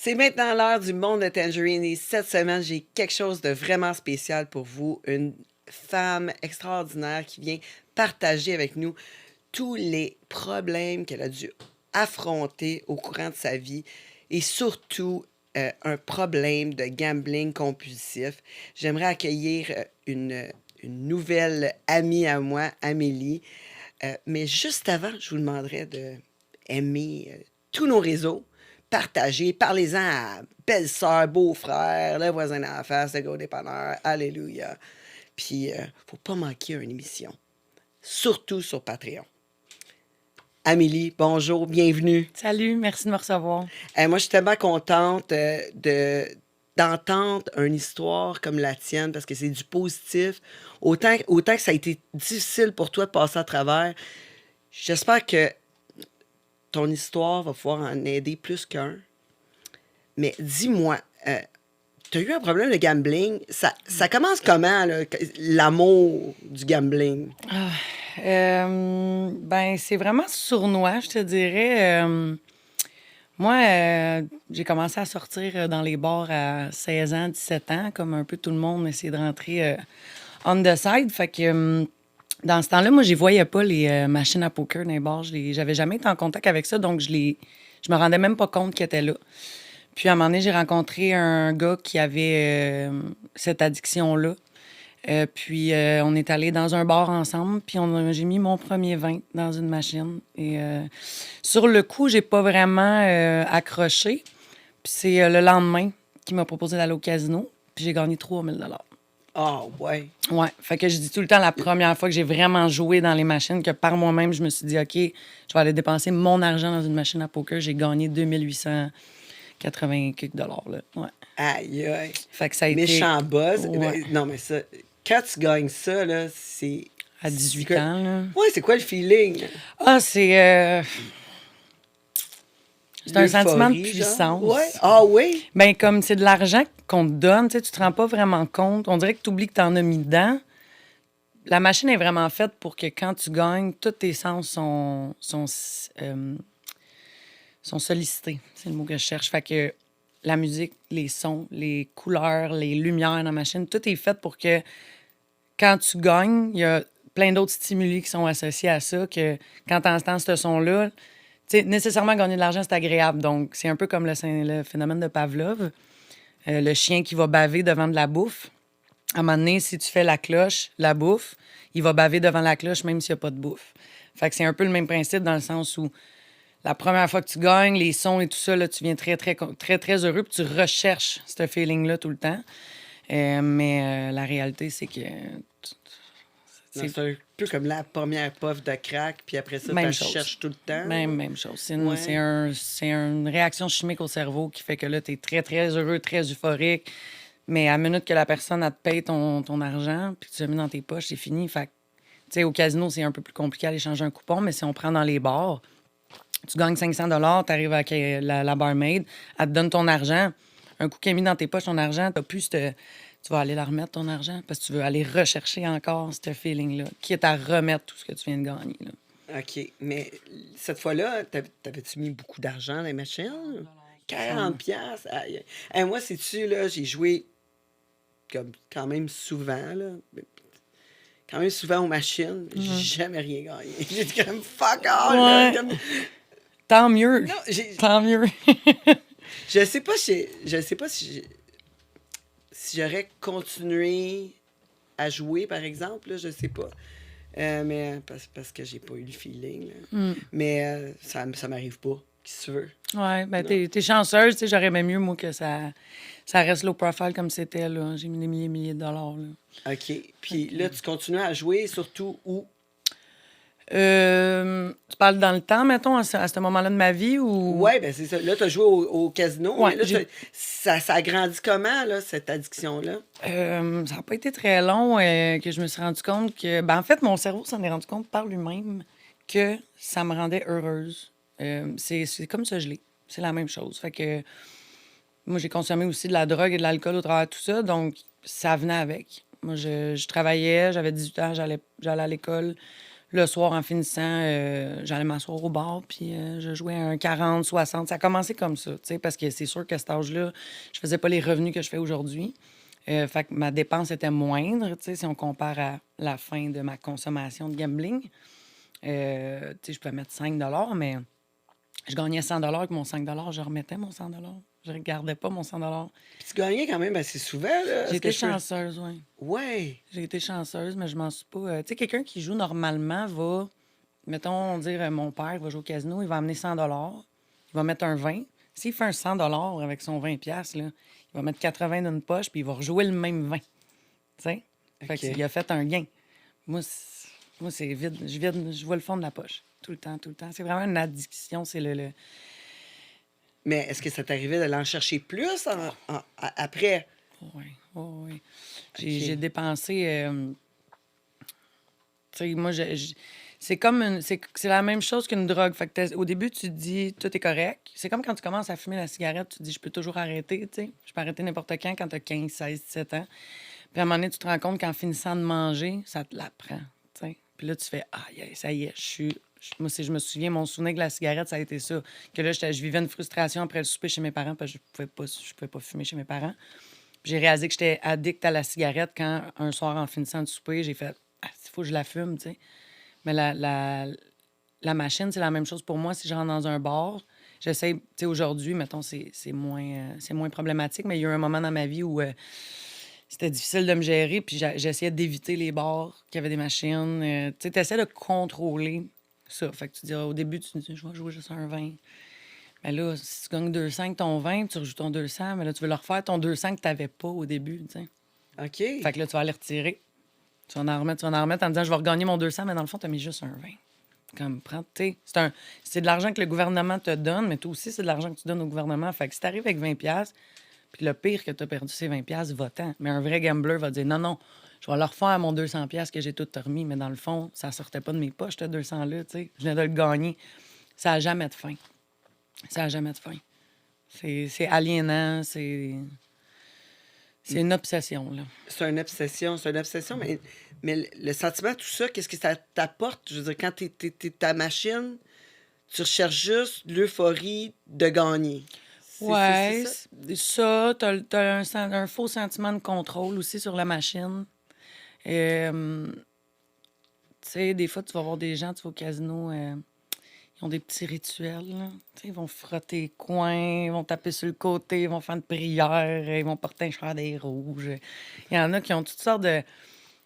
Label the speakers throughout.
Speaker 1: C'est maintenant l'heure du monde de Tangerine et cette semaine, j'ai quelque chose de vraiment spécial pour vous. Une femme extraordinaire qui vient partager avec nous tous les problèmes qu'elle a dû affronter au courant de sa vie et surtout un problème de gambling compulsif. J'aimerais accueillir une nouvelle amie à moi, Amélie. Mais juste avant, je vous demanderais de aimer tous nos réseaux, partager, parlez-en à belle-sœur, beau-frère, le voisin d'en face, le gars au dépanneur, alléluia. Puis, faut pas manquer une émission, surtout sur Patreon. Amélie, bonjour, bienvenue.
Speaker 2: Salut, merci de me recevoir.
Speaker 1: Moi, je suis tellement contente d'entendre une histoire comme la tienne parce que c'est du positif. Autant que ça a été difficile pour toi de passer à travers, j'espère que ton histoire va pouvoir en aider plus qu'un. Mais dis-moi, tu as eu un problème de gambling. Ça commence comment, là, l'amour du gambling?
Speaker 2: Ben, c'est vraiment sournois, je te dirais. Moi, j'ai commencé à sortir dans les bars à 16 ans, 17 ans, comme un peu tout le monde, essayer de rentrer on the side. Fait que dans ce temps-là, moi, je voyais pas les machines à poker dans les bars. J'avais jamais été en contact avec ça, donc je me rendais même pas compte qu'ils étaient là. Puis à un moment donné, j'ai rencontré un gars qui avait cette addiction-là. Puis on est allé dans un bar ensemble, puis j'ai mis mon premier vin dans une machine. Et sur le coup, j'ai pas vraiment accroché. Puis c'est le lendemain qu'il m'a proposé d'aller au casino, puis j'ai gagné 3 000 $.
Speaker 1: Ah, ouais.
Speaker 2: Ouais, fait que je dis tout le temps la première fois que j'ai vraiment joué dans les machines, que par moi-même, je me suis dit, OK, je vais aller dépenser mon argent dans une machine à poker. J'ai gagné 2 880 quelques dollars, là. Ouais.
Speaker 1: Aïe, aïe.
Speaker 2: Fait que ça a été
Speaker 1: Méchant buzz.
Speaker 2: ouais,
Speaker 1: Ben, non, mais ça, quand tu gagnes ça, là,
Speaker 2: à 18 ans, là.
Speaker 1: Ouais, c'est quoi le feeling?
Speaker 2: Ah, c'est un sentiment de
Speaker 1: L'euphorie, genre? Ouais.
Speaker 2: puissance.
Speaker 1: Ah, oui?
Speaker 2: Ben comme c'est de l'argent qu'on te donne, tu sais, tu te rends pas vraiment compte. On dirait que tu oublies que tu en as mis dedans. La machine est vraiment faite pour que quand tu gagnes, tous tes sens sont sollicités. C'est le mot que je cherche. Fait que la musique, les sons, les couleurs, les lumières dans la machine, tout est fait pour que quand tu gagnes, il y a plein d'autres stimuli qui sont associés à ça, que quand tu entends ce son-là, tu sais, nécessairement gagner de l'argent, c'est agréable. Donc, c'est un peu comme le phénomène de Pavlov, le chien qui va baver devant de la bouffe. À un moment donné, si tu fais la cloche, la bouffe, il va baver devant la cloche même s'il n'y a pas de bouffe. Fait que c'est un peu le même principe dans le sens où la première fois que tu gagnes, les sons et tout ça, là, tu viens très, très, très, très heureux puis tu recherches ce feeling-là tout le temps. Mais la réalité, c'est que
Speaker 1: C'est un peu comme la première puff de crack, puis après ça, tu
Speaker 2: même
Speaker 1: la
Speaker 2: chose.
Speaker 1: cherches tout le temps.
Speaker 2: Même chose.
Speaker 1: Ouais.
Speaker 2: C'est une réaction chimique au cerveau qui fait que là, tu es très, très heureux, très euphorique. Mais à la minute que la personne, elle te paye ton argent, puis que tu l'as mis dans tes poches, c'est fini. Fait que, tu sais, au casino, c'est un peu plus compliqué d'aller changer un coupon, mais si on prend dans les bars, tu gagnes 500 tu arrives avec la barmaid, elle te donne ton argent. Un coup qu'elle a mis dans tes poches ton argent, t'as plus tu vas aller la remettre, ton argent, parce que tu veux aller rechercher encore ce feeling-là, qui est à remettre tout ce que tu viens de gagner. Là.
Speaker 1: OK. Mais cette fois-là, t'avais-tu mis beaucoup d'argent dans les machines? 40 piastres. Aïe. Hey, moi, sais-tu, là, j'ai joué comme quand même souvent, là. Quand même souvent aux machines. J'ai jamais rien gagné. J'ai dit comme fuck all, là.
Speaker 2: Ouais.
Speaker 1: Comme...
Speaker 2: Tant mieux.
Speaker 1: Non,
Speaker 2: Tant mieux.
Speaker 1: je sais pas si j'aurais continué à jouer, par exemple, là, je sais pas. Mais parce que j'ai pas eu le feeling. Là. Mais ça m'arrive pas. Qui se veut?
Speaker 2: Ouais, ben
Speaker 1: Non.
Speaker 2: t'es chanceuse, tu sais, j'aurais aimé mieux, moi, que ça reste low profile comme c'était, là. J'ai mis des milliers de dollars, là.
Speaker 1: OK. Puis là, tu continues à jouer, surtout où?
Speaker 2: Tu parles dans le temps, mettons, à ce moment-là de ma vie, ou...
Speaker 1: Ouais, ben c'est ça. Là, tu as joué au casino,
Speaker 2: Ouais,
Speaker 1: mais là, ça a grandi comment, là, cette addiction-là?
Speaker 2: Ça n'a pas été très long que je me suis rendu compte que... Ben, en fait, mon cerveau s'en est rendu compte par lui-même que ça me rendait heureuse. C'est comme ça, je l'ai. C'est la même chose. Fait que moi, j'ai consommé aussi de la drogue et de l'alcool au travers de tout ça, donc ça venait avec. Moi, je travaillais, j'avais 18 ans, j'allais à l'école. Le soir, en finissant, j'allais m'asseoir au bar, puis je jouais un 40, 60. Ça a commencé comme ça, tu sais, parce que c'est sûr qu'à cet âge-là, je faisais pas les revenus que je fais aujourd'hui. Fait que ma dépense était moindre, tu sais, si on compare à la fin de ma consommation de gambling. Tu sais, je pouvais mettre 5 mais je gagnais 100 avec mon 5 je remettais mon 100 Je regardais pas mon 100.
Speaker 1: Puis tu gagnais quand même assez souvent, là.
Speaker 2: J'ai
Speaker 1: Est-ce que
Speaker 2: été
Speaker 1: je peux...
Speaker 2: chanceuse, oui.
Speaker 1: Ouais.
Speaker 2: J'ai été chanceuse, mais je m'en suis pas. Tu sais, quelqu'un qui joue normalement va, mettons, dire, mon père va jouer au casino, il va amener 100 il va mettre un 20. S'il fait un 100 avec son 20 pièces là, il va mettre 80 dans une poche, puis il va rejouer le même 20. Tu sais? Fait
Speaker 1: OK.
Speaker 2: qu'il a fait un gain. Moi, c'est vide. Je vois le fond de la poche. Tout le temps, tout le temps. C'est vraiment une addiction. C'est le...
Speaker 1: Mais est-ce que ça t'arrivait d'aller en chercher plus après?
Speaker 2: Oui, oui, oui. J'ai
Speaker 1: OK.
Speaker 2: dépensé... tu sais, moi, c'est comme c'est la même chose qu'une drogue. Fait que au début, tu te dis, tout est correct. C'est comme quand tu commences à fumer la cigarette, tu te dis, je peux toujours arrêter, tu sais. Je peux arrêter n'importe quand tu as 15, 16, 17 ans. Puis à un moment donné, tu te rends compte qu'en finissant de manger, ça te l'apprend, tu sais. Puis là, tu fais, ah, ça y est, moi, si je me souviens, mon souvenir de la cigarette, ça a été ça. Que là, je vivais une frustration après le souper chez mes parents parce que je pouvais pas fumer chez mes parents. Puis j'ai réalisé que j'étais addict à la cigarette quand, un soir, en finissant de souper, j'ai fait, ah, il faut que je la fume, tu sais. Mais la machine, c'est la même chose pour moi. Si je rentre dans un bar, j'essaie, tu sais, aujourd'hui, mettons, c'est moins problématique, mais il y a eu un moment dans ma vie où c'était difficile de me gérer, puis j'essayais d'éviter les bars qui avaient des machines. Tu sais, t'essaies de contrôler ça. Fait que tu dis, au début, tu te dis, je vais jouer juste un 20. Mais là, si tu gagnes 200 avec ton 20, tu rejoues ton 200, mais là, tu veux le refaire ton 200 que tu n'avais pas au début, tu sais.
Speaker 1: OK.
Speaker 2: Fait que là, tu vas aller retirer. Tu vas en remettre en disant, je vais regagner mon 200, mais dans le fond, tu as mis juste un 20. Comme, prends, tu sais, c'est de l'argent que le gouvernement te donne, mais toi aussi, c'est de l'argent que tu donnes au gouvernement. Fait que si tu arrives avec 20$, puis le pire que tu as perdu, c'est 20$, va-t'en. Mais un vrai gambler va dire, non, non, je vais leur refaire mon 200$ que j'ai tout remis, mais dans le fond, ça sortait pas de mes poches, ce 200$-là, tu sais. Je viens de le gagner. Ça n'a jamais de fin. Ça n'a jamais de fin. C'est aliénant, c'est une obsession, là.
Speaker 1: C'est une obsession, mais le sentiment, tout ça, qu'est-ce que ça t'apporte? Je veux dire, quand t'es ta machine, tu recherches juste l'euphorie de gagner. C'est
Speaker 2: Ouais,
Speaker 1: ça?
Speaker 2: ça, t'as un faux sentiment de contrôle aussi sur la machine. Tu sais, des fois, tu vas voir des gens, tu vas au casino, ils ont des petits rituels, là. Tu sais, ils vont frotter les coins, ils vont taper sur le côté, ils vont faire une prière, ils vont porter un chandail rouge. Il y en a qui ont toutes sortes de...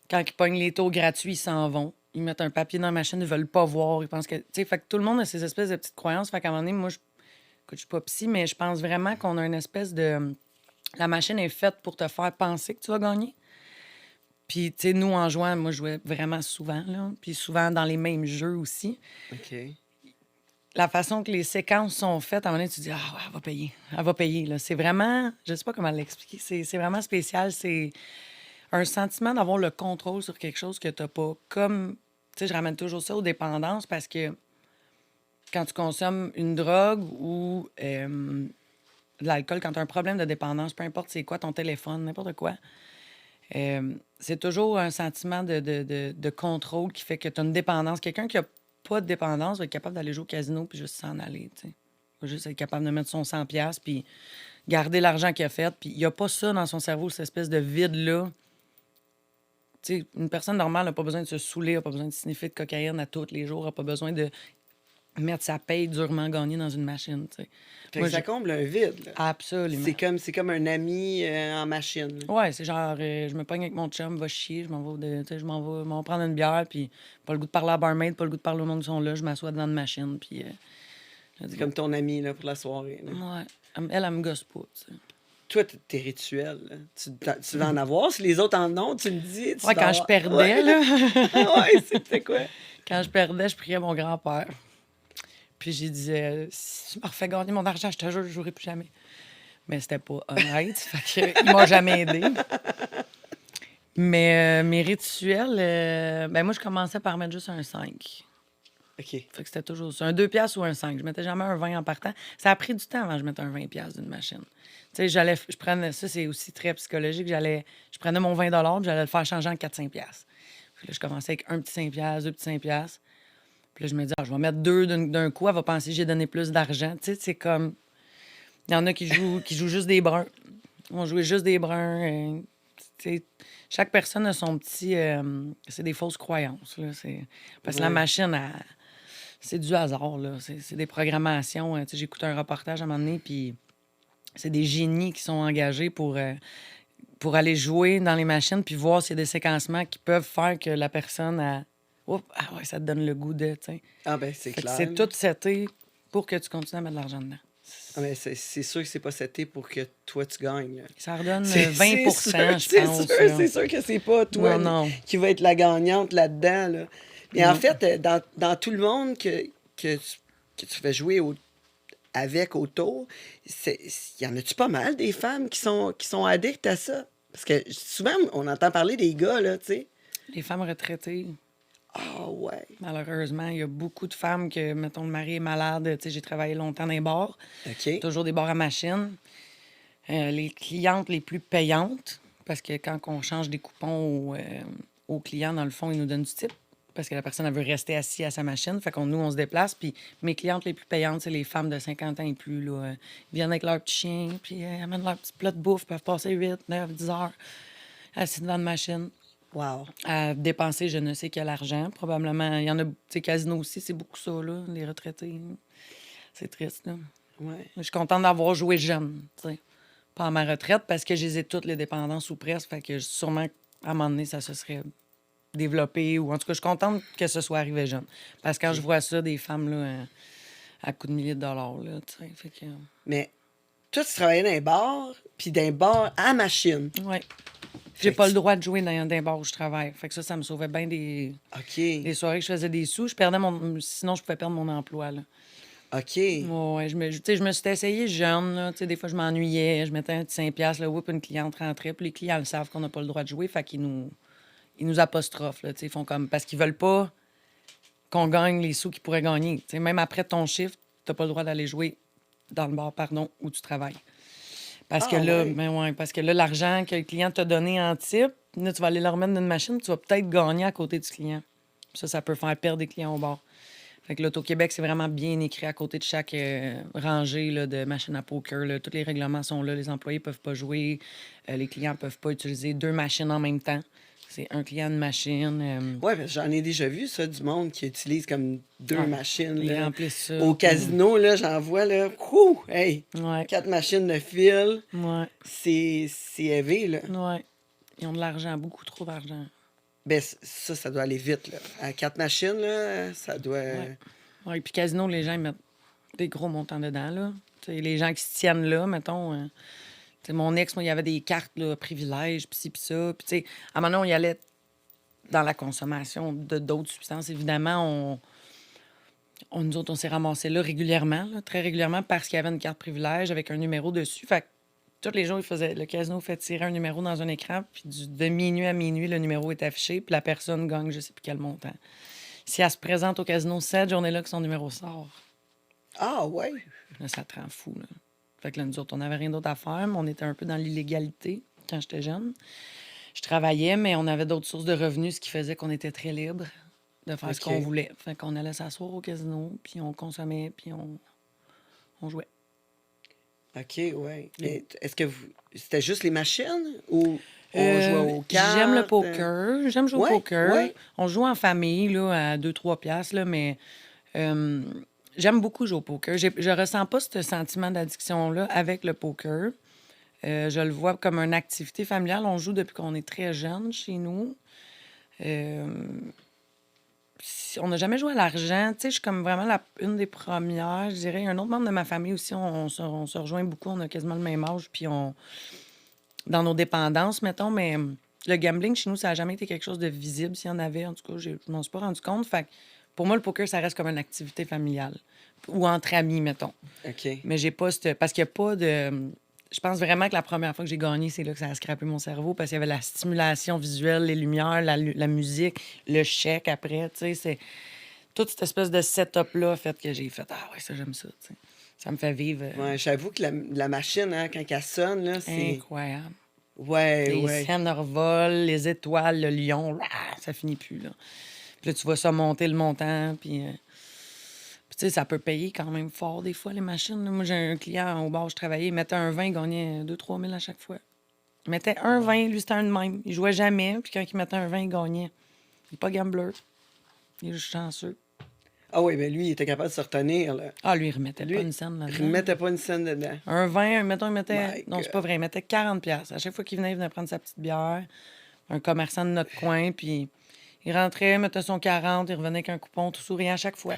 Speaker 2: Quand ils pognent les taux gratuits, ils s'en vont. Ils mettent un papier dans la machine, ils veulent pas voir. Ils pensent que... Tu sais, fait que tout le monde a ces espèces de petites croyances. Fait qu'à un moment donné, moi, écoute, je suis pas psy, mais je pense vraiment qu'on a une espèce de... La machine est faite pour te faire penser que tu vas gagner. Puis, tu sais, nous, en jouant, moi, je jouais vraiment souvent, là. Puis souvent dans les mêmes jeux aussi.
Speaker 1: OK.
Speaker 2: La façon que les séquences sont faites, à un moment donné, tu te dis, ah, ouais, elle va payer. Elle va payer, là. C'est vraiment... Je sais pas comment l'expliquer. C'est vraiment spécial. C'est un sentiment d'avoir le contrôle sur quelque chose que t'as pas. Comme... Tu sais, je ramène toujours ça aux dépendances parce que quand tu consommes une drogue ou de l'alcool, quand tu as un problème de dépendance, peu importe c'est quoi, ton téléphone, n'importe quoi, c'est toujours un sentiment de contrôle qui fait que tu as une dépendance. Quelqu'un qui a pas de dépendance va être capable d'aller jouer au casino puis juste s'en aller, tu sais. Va juste être capable de mettre son 100$ puis garder l'argent qu'il a fait. Puis il n'y a pas ça dans son cerveau, cette espèce de vide-là. Tu sais, une personne normale n'a pas besoin de se saouler, n'a pas besoin de sniffer de cocaïne à tous les jours, n'a pas besoin de mettre sa paye durement gagnée dans une machine, tu sais.
Speaker 1: Fait
Speaker 2: Moi,
Speaker 1: que ça comble un vide, là.
Speaker 2: Absolument.
Speaker 1: C'est comme un ami en machine, là.
Speaker 2: Ouais, c'est genre, je me pogne avec mon chum, va chier, je m'en vais, tu sais, je m'en vais prendre une bière, puis pas le goût de parler à la barmaid, pas le goût de parler au monde qui sont là, je m'assois devant une machine, puis je dis,
Speaker 1: C'est comme ton ami, là, pour la soirée, là.
Speaker 2: ouais, elle me gosse pas, tu sais.
Speaker 1: Toi, tes rituels, là, tu vas en avoir. Si les autres en ont, tu me dis. Tu
Speaker 2: Ouais,
Speaker 1: vas
Speaker 2: quand je
Speaker 1: avoir...
Speaker 2: perdais,
Speaker 1: Ouais.
Speaker 2: là,
Speaker 1: Ouais, c'était quoi?
Speaker 2: quand je perdais, je priais mon grand-père. Puis j'ai disais, si tu me refais gagner mon argent, je te jure, je jouerai plus jamais. Mais c'était pas honnête, fait qu'il m'a jamais aidé. Mais mes rituels, ben moi, je commençais par mettre juste un 5.
Speaker 1: OK.
Speaker 2: Fait que c'était toujours ça. Un 2$ ou un 5. Je mettais jamais un 20 en partant. Ça a pris du temps avant que je mette un 20$ d'une machine. Tu sais, je prenais ça, c'est aussi très psychologique. Je prenais mon 20$ puis j'allais le faire changer en 4-5$. Puis là, je commençais avec un petit 5 piastres, deux petits 5 piastres. Puis là, je me dis, je vais mettre deux d'un coup, elle va penser que j'ai donné plus d'argent. Tu sais, c'est comme... Il y en a qui jouent juste des bruns. On jouait juste des bruns. Tu sais, chaque personne a son petit... c'est des fausses croyances, là. Parce que la
Speaker 1: Ouais.
Speaker 2: machine, c'est du hasard, là. C'est des programmations. Tu sais, j'écoutais un reportage à un moment donné, puis c'est des génies qui sont engagés pour aller jouer dans les machines puis voir s'il y a des séquencements qui peuvent faire que la personne a... Oups, ah ouais, ça te donne le goût de, tu sais.
Speaker 1: Ah ben, c'est
Speaker 2: Fait que
Speaker 1: clair.
Speaker 2: c'est tout seté pour que tu continues à mettre de l'argent dedans.
Speaker 1: Ah, mais c'est sûr que c'est pas seté pour que toi, tu gagnes. Là.
Speaker 2: Ça redonne
Speaker 1: C'est
Speaker 2: 20
Speaker 1: sûr,
Speaker 2: je
Speaker 1: c'est
Speaker 2: pense.
Speaker 1: sûr,
Speaker 2: là.
Speaker 1: c'est sûr que c'est pas toi
Speaker 2: Non.
Speaker 1: qui va être la gagnante là-dedans. Là. Mais en
Speaker 2: Non.
Speaker 1: fait, dans tout le monde que tu fais jouer avec autour, y en a-tu pas mal des femmes qui sont addictes à ça? Parce que souvent, on entend parler des gars, là, tu sais.
Speaker 2: Les femmes retraitées,
Speaker 1: Ah ouais.
Speaker 2: malheureusement, il y a beaucoup de femmes que, mettons, le mari est malade. Tu sais, j'ai travaillé longtemps dans les bars,
Speaker 1: OK.
Speaker 2: toujours des bars à machine. Les clientes les plus payantes, parce que quand on change des coupons aux clients, dans le fond, ils nous donnent du type. Parce que la personne, elle veut rester assise à sa machine. Fait qu'on nous, on se déplace. Puis mes clientes les plus payantes, c'est les femmes de 50 ans et plus. Là. Ils viennent avec leur petit chien, puis amènent leur petit plat de bouffe, peuvent passer 8, 9, 10 heures assis devant une machine
Speaker 1: Wow.
Speaker 2: à dépenser je ne sais quel argent. Probablement, il y en a, tu sais, casino aussi, c'est beaucoup ça, là, les retraités. C'est triste, là.
Speaker 1: Ouais.
Speaker 2: Je suis contente d'avoir joué jeune, tu sais. Pas à ma retraite, parce que je les ai toutes, les dépendances ou presque. Fait que sûrement, à un moment donné, ça se serait développé. Ou en tout cas, je suis contente que ce soit arrivé jeune. Parce que quand je vois ça, des femmes, là, à coups de milliers de dollars, là, tu sais. Fait que...
Speaker 1: Mais toi, tu travaillais dans un bar, puis dans un bar à machine.
Speaker 2: Ouais.
Speaker 1: Fait
Speaker 2: J'ai
Speaker 1: que
Speaker 2: pas le droit de jouer dans un bar où je travaille. Fait que ça me sauvait bien
Speaker 1: OK.
Speaker 2: des soirées que je faisais des sous. Je perdais Sinon, je pouvais perdre mon emploi, là.
Speaker 1: OK.
Speaker 2: Ouais, tu sais, je me suis essayée jeune, là. Tu sais, des fois, je m'ennuyais. Je mettais un petit 5 piastres, là, whoop, une cliente rentrait. Puis les clients le savent qu'on n'a pas le droit de jouer. Fait qu'ils nous apostrophent, là. Tu sais, ils font comme... Parce qu'ils veulent pas qu'on gagne les sous qu'ils pourraient gagner. Tu sais, même après ton chiffre, t'as pas le droit d'aller jouer dans le bar, pardon, où tu travailles. Parce que
Speaker 1: Ah,
Speaker 2: là,
Speaker 1: ouais.
Speaker 2: parce que là, l'argent que le client t'a donné en type, là, tu vas aller le remettre dans une machine, tu vas peut-être gagner à côté du client. Ça peut faire perdre des clients au bar. Fait que l'Auto-Québec, c'est vraiment bien écrit à côté de chaque rangée là, de machine à poker. Là. Tous les règlements sont là. Les employés peuvent pas jouer. Les clients peuvent pas utiliser deux machines en même temps. C'est un client, une machine.
Speaker 1: Ouais, parce que j'en ai déjà vu, ça, du monde qui utilise comme deux
Speaker 2: Ouais.
Speaker 1: machines.
Speaker 2: Ils
Speaker 1: Là.
Speaker 2: remplissent ça.
Speaker 1: Au casino, là, j'en vois, là. Ouh! Hey!
Speaker 2: Ouais.
Speaker 1: 4 machines de fil.
Speaker 2: Ouais.
Speaker 1: C'est élevé, là.
Speaker 2: Ouais. Ils ont de l'argent, beaucoup trop d'argent.
Speaker 1: Ben, ça doit aller vite, là. À 4 machines, là, ça doit...
Speaker 2: Ouais. Ouais, puis casino, les gens ils mettent des gros montants dedans, là. T'sais, les gens qui se tiennent là, mettons... mon ex, moi, il y avait des cartes, là, privilèges, puis ci, puis ça. Puis, tu sais, à un moment donné, on y allait dans la consommation de d'autres substances. Évidemment, nous autres, on s'est ramassés là régulièrement, là, très régulièrement, parce qu'il y avait une carte privilège avec un numéro dessus. Fait que tous les jours, le casino fait tirer un numéro dans un écran, puis de minuit à minuit, le numéro est affiché, puis la personne gagne je sais plus quel montant. Si elle se présente au casino cette journée-là que son numéro sort,
Speaker 1: Ah, ouais!
Speaker 2: là, ça te rend fou, là. Fait que là, nous autres, on n'avait rien d'autre à faire, mais on était un peu dans l'illégalité quand j'étais jeune. Je travaillais, mais on avait d'autres sources de revenus, ce qui faisait qu'on était très libre de faire ce
Speaker 1: OK.
Speaker 2: qu'on voulait. Fait qu'on allait s'asseoir au casino, puis on consommait, puis on jouait.
Speaker 1: OK, ouais. Mais est-ce que c'était juste les machines ou on jouait aux cartes?
Speaker 2: J'aime le poker. J'aime jouer
Speaker 1: Ouais,
Speaker 2: au poker.
Speaker 1: ouais.
Speaker 2: On joue en famille, là, à 2-3 piastres, là, mais j'aime beaucoup jouer au poker. Je ressens pas ce sentiment d'addiction-là avec le poker. Je le vois comme une activité familiale. On joue depuis qu'on est très jeune chez nous. On n'a jamais joué à l'argent. Tu sais, je suis comme vraiment une des premières. Je dirais, un autre membre de ma famille aussi, on se rejoint beaucoup. On a quasiment le même âge, puis dans nos dépendances, mettons, mais le gambling, chez nous, ça n'a jamais été quelque chose de visible. S'il y en avait, en tout cas, je m'en suis pas rendu compte. Fait que pour moi, le poker, ça reste comme une activité familiale. Ou entre amis, mettons.
Speaker 1: OK.
Speaker 2: Mais j'ai pas parce qu'il n'y a pas de... Je pense vraiment que la première fois que j'ai gagné, c'est là que ça a scrappé mon cerveau parce qu'il y avait la stimulation visuelle, les lumières, la musique, le chèque après, tu sais, c'est toute cette espèce de setup-là fait que j'ai fait « Ah ouais, ça, j'aime ça, tu sais. » Ça me fait vivre
Speaker 1: Ouais, j'avoue que la machine, hein, quand elle sonne, là, c'est...
Speaker 2: incroyable.
Speaker 1: Ouais,
Speaker 2: Les
Speaker 1: ouais.
Speaker 2: scènes revolent, les étoiles, le lion, ça finit plus, là. Puis là, tu vois ça monter le montant, puis tu sais, ça peut payer quand même fort des fois, les machines, là. Moi, j'ai un client au bar où je travaillais, il mettait un 20, il gagnait 2-3 000 à chaque fois. Il mettait un 20, lui, c'était un de même. Il jouait jamais, puis quand il mettait un 20, il gagnait. Il n'est pas gambler. Il est juste chanceux.
Speaker 1: Ah oui, mais lui, il était capable de se retenir, là.
Speaker 2: Ah, lui, il remettait pas
Speaker 1: Lui,
Speaker 2: une scène
Speaker 1: il
Speaker 2: là-dedans.
Speaker 1: remettait pas une scène dedans.
Speaker 2: Un 20, mettons, il mettait...
Speaker 1: My
Speaker 2: Non, c'est
Speaker 1: God.
Speaker 2: pas vrai, il mettait 40 pièces. À chaque fois qu'il venait, il venait prendre sa petite bière. Un commerçant de notre coin, puis il rentrait, mettait son 40, il revenait avec un coupon tout souriant à chaque fois.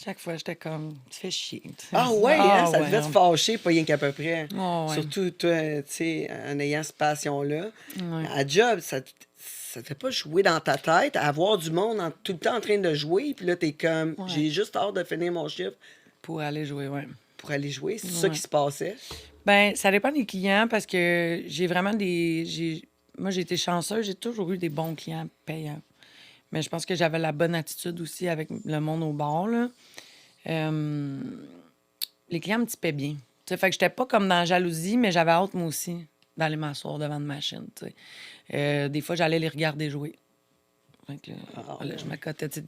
Speaker 2: Chaque fois, j'étais comme, tu fais chier.
Speaker 1: Ah ouais, hein? Ça
Speaker 2: ouais,
Speaker 1: devait te fâcher, pas rien qu'à peu près.
Speaker 2: Ah ouais.
Speaker 1: Surtout, toi, tu sais, en ayant cette passion-là.
Speaker 2: Ouais.
Speaker 1: À job, ça te fait pas jouer dans ta tête, à avoir du monde tout le temps en train de jouer, puis là, t'es comme,
Speaker 2: Ouais.
Speaker 1: j'ai juste hâte de finir mon chiffre
Speaker 2: Pour aller jouer, ouais.
Speaker 1: pour aller jouer. C'est ça
Speaker 2: Ouais.
Speaker 1: qui se passait.
Speaker 2: Ben, ça dépend des clients parce que j'ai vraiment Moi, j'ai été chanceuse, j'ai toujours eu des bons clients payants. Mais je pense que j'avais la bonne attitude aussi avec le monde au bar, là. Les clients me tipaient bien. Tu sais, fait que j'étais pas comme dans la jalousie, mais j'avais hâte, moi aussi, d'aller m'asseoir devant une machine, tu sais. Des fois, j'allais les regarder jouer. Fait que, là, je m'accotais, tu sais.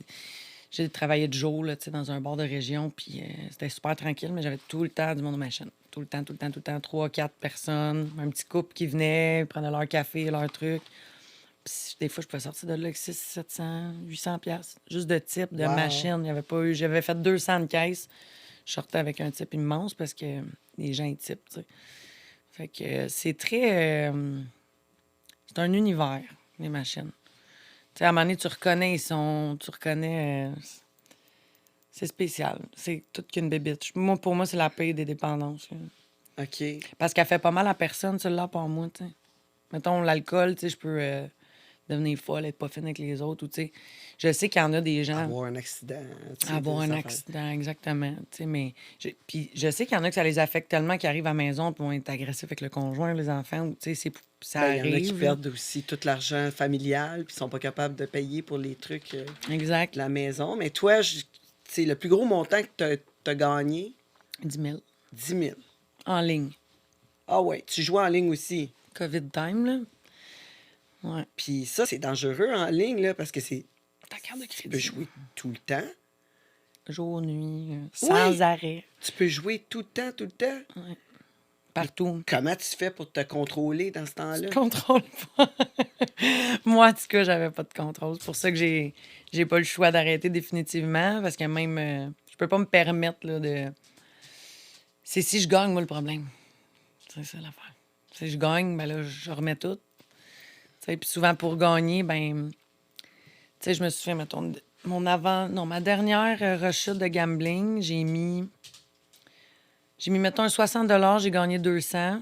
Speaker 2: J'ai travaillé de jour, là, tu sais, dans un bar de région, puis c'était super tranquille, mais j'avais tout le temps du monde aux machines. Tout le temps, tout le temps, tout le temps. 3-4 personnes, un petit couple qui venait, ils prenaient leur café, leur truc. Puis des fois, je pouvais sortir de là avec 600, 700, 800 piastres. Juste de type, de
Speaker 1: Wow.
Speaker 2: machine. Il y avait pas eu... J'avais fait 200 de caisse. Je sortais avec un type immense parce que les gens, ils typent, tu sais. Fait que c'est très... c'est un univers, les machines. Tu sais, à un moment donné, tu reconnais, tu reconnais... c'est spécial. C'est toute qu'une bébite. Moi, pour moi, c'est la paix des dépendances, là.
Speaker 1: OK.
Speaker 2: Parce qu'elle fait pas mal à personne, celle-là, pour moi, tu sais. Mettons, l'alcool, tu sais, je peux devenir folle, être pas fine avec les autres, ou tu sais. Je sais qu'il y en a des gens...
Speaker 1: Avoir un accident. tu sais,
Speaker 2: Avoir
Speaker 1: des
Speaker 2: un
Speaker 1: affaires.
Speaker 2: accident, exactement. Tu sais, mais... Puis je sais qu'il y en a que ça les affecte tellement qu'ils arrivent à la maison et vont être agressifs avec le conjoint, les enfants, ou tu sais, ça
Speaker 1: Ben, il y en a qui
Speaker 2: arrive.
Speaker 1: perdent aussi tout l'argent familial, puis sont pas capables de payer pour les trucs
Speaker 2: Exact.
Speaker 1: de la maison. Mais toi, c'est le plus gros montant que tu as gagné,
Speaker 2: 10 000.
Speaker 1: 10 000.
Speaker 2: En ligne.
Speaker 1: Ah ouais, tu joues en ligne aussi.
Speaker 2: COVID time, là. Ouais.
Speaker 1: Puis ça, c'est dangereux en ligne, là, parce que
Speaker 2: Ta carte de
Speaker 1: tu peux
Speaker 2: crédit.
Speaker 1: jouer tout le temps.
Speaker 2: Jour, nuit, sans
Speaker 1: Oui.
Speaker 2: arrêt.
Speaker 1: Tu peux jouer tout le temps, tout le temps.
Speaker 2: Partout.
Speaker 1: Comment tu fais pour te contrôler dans ce temps-là?
Speaker 2: Je contrôle pas. Moi, en tout cas, j'avais pas de contrôle. C'est pour ça que j'ai pas le choix d'arrêter définitivement, parce que même, je peux pas me permettre là, de... C'est si je gagne, moi, le problème. C'est ça l'affaire. Si je gagne, ben là, je remets tout. Puis souvent, pour gagner, ben... Tu sais, je me suis fait, mettons, ma dernière rechute de gambling, j'ai mis, mettons, un 60 j'ai gagné 200.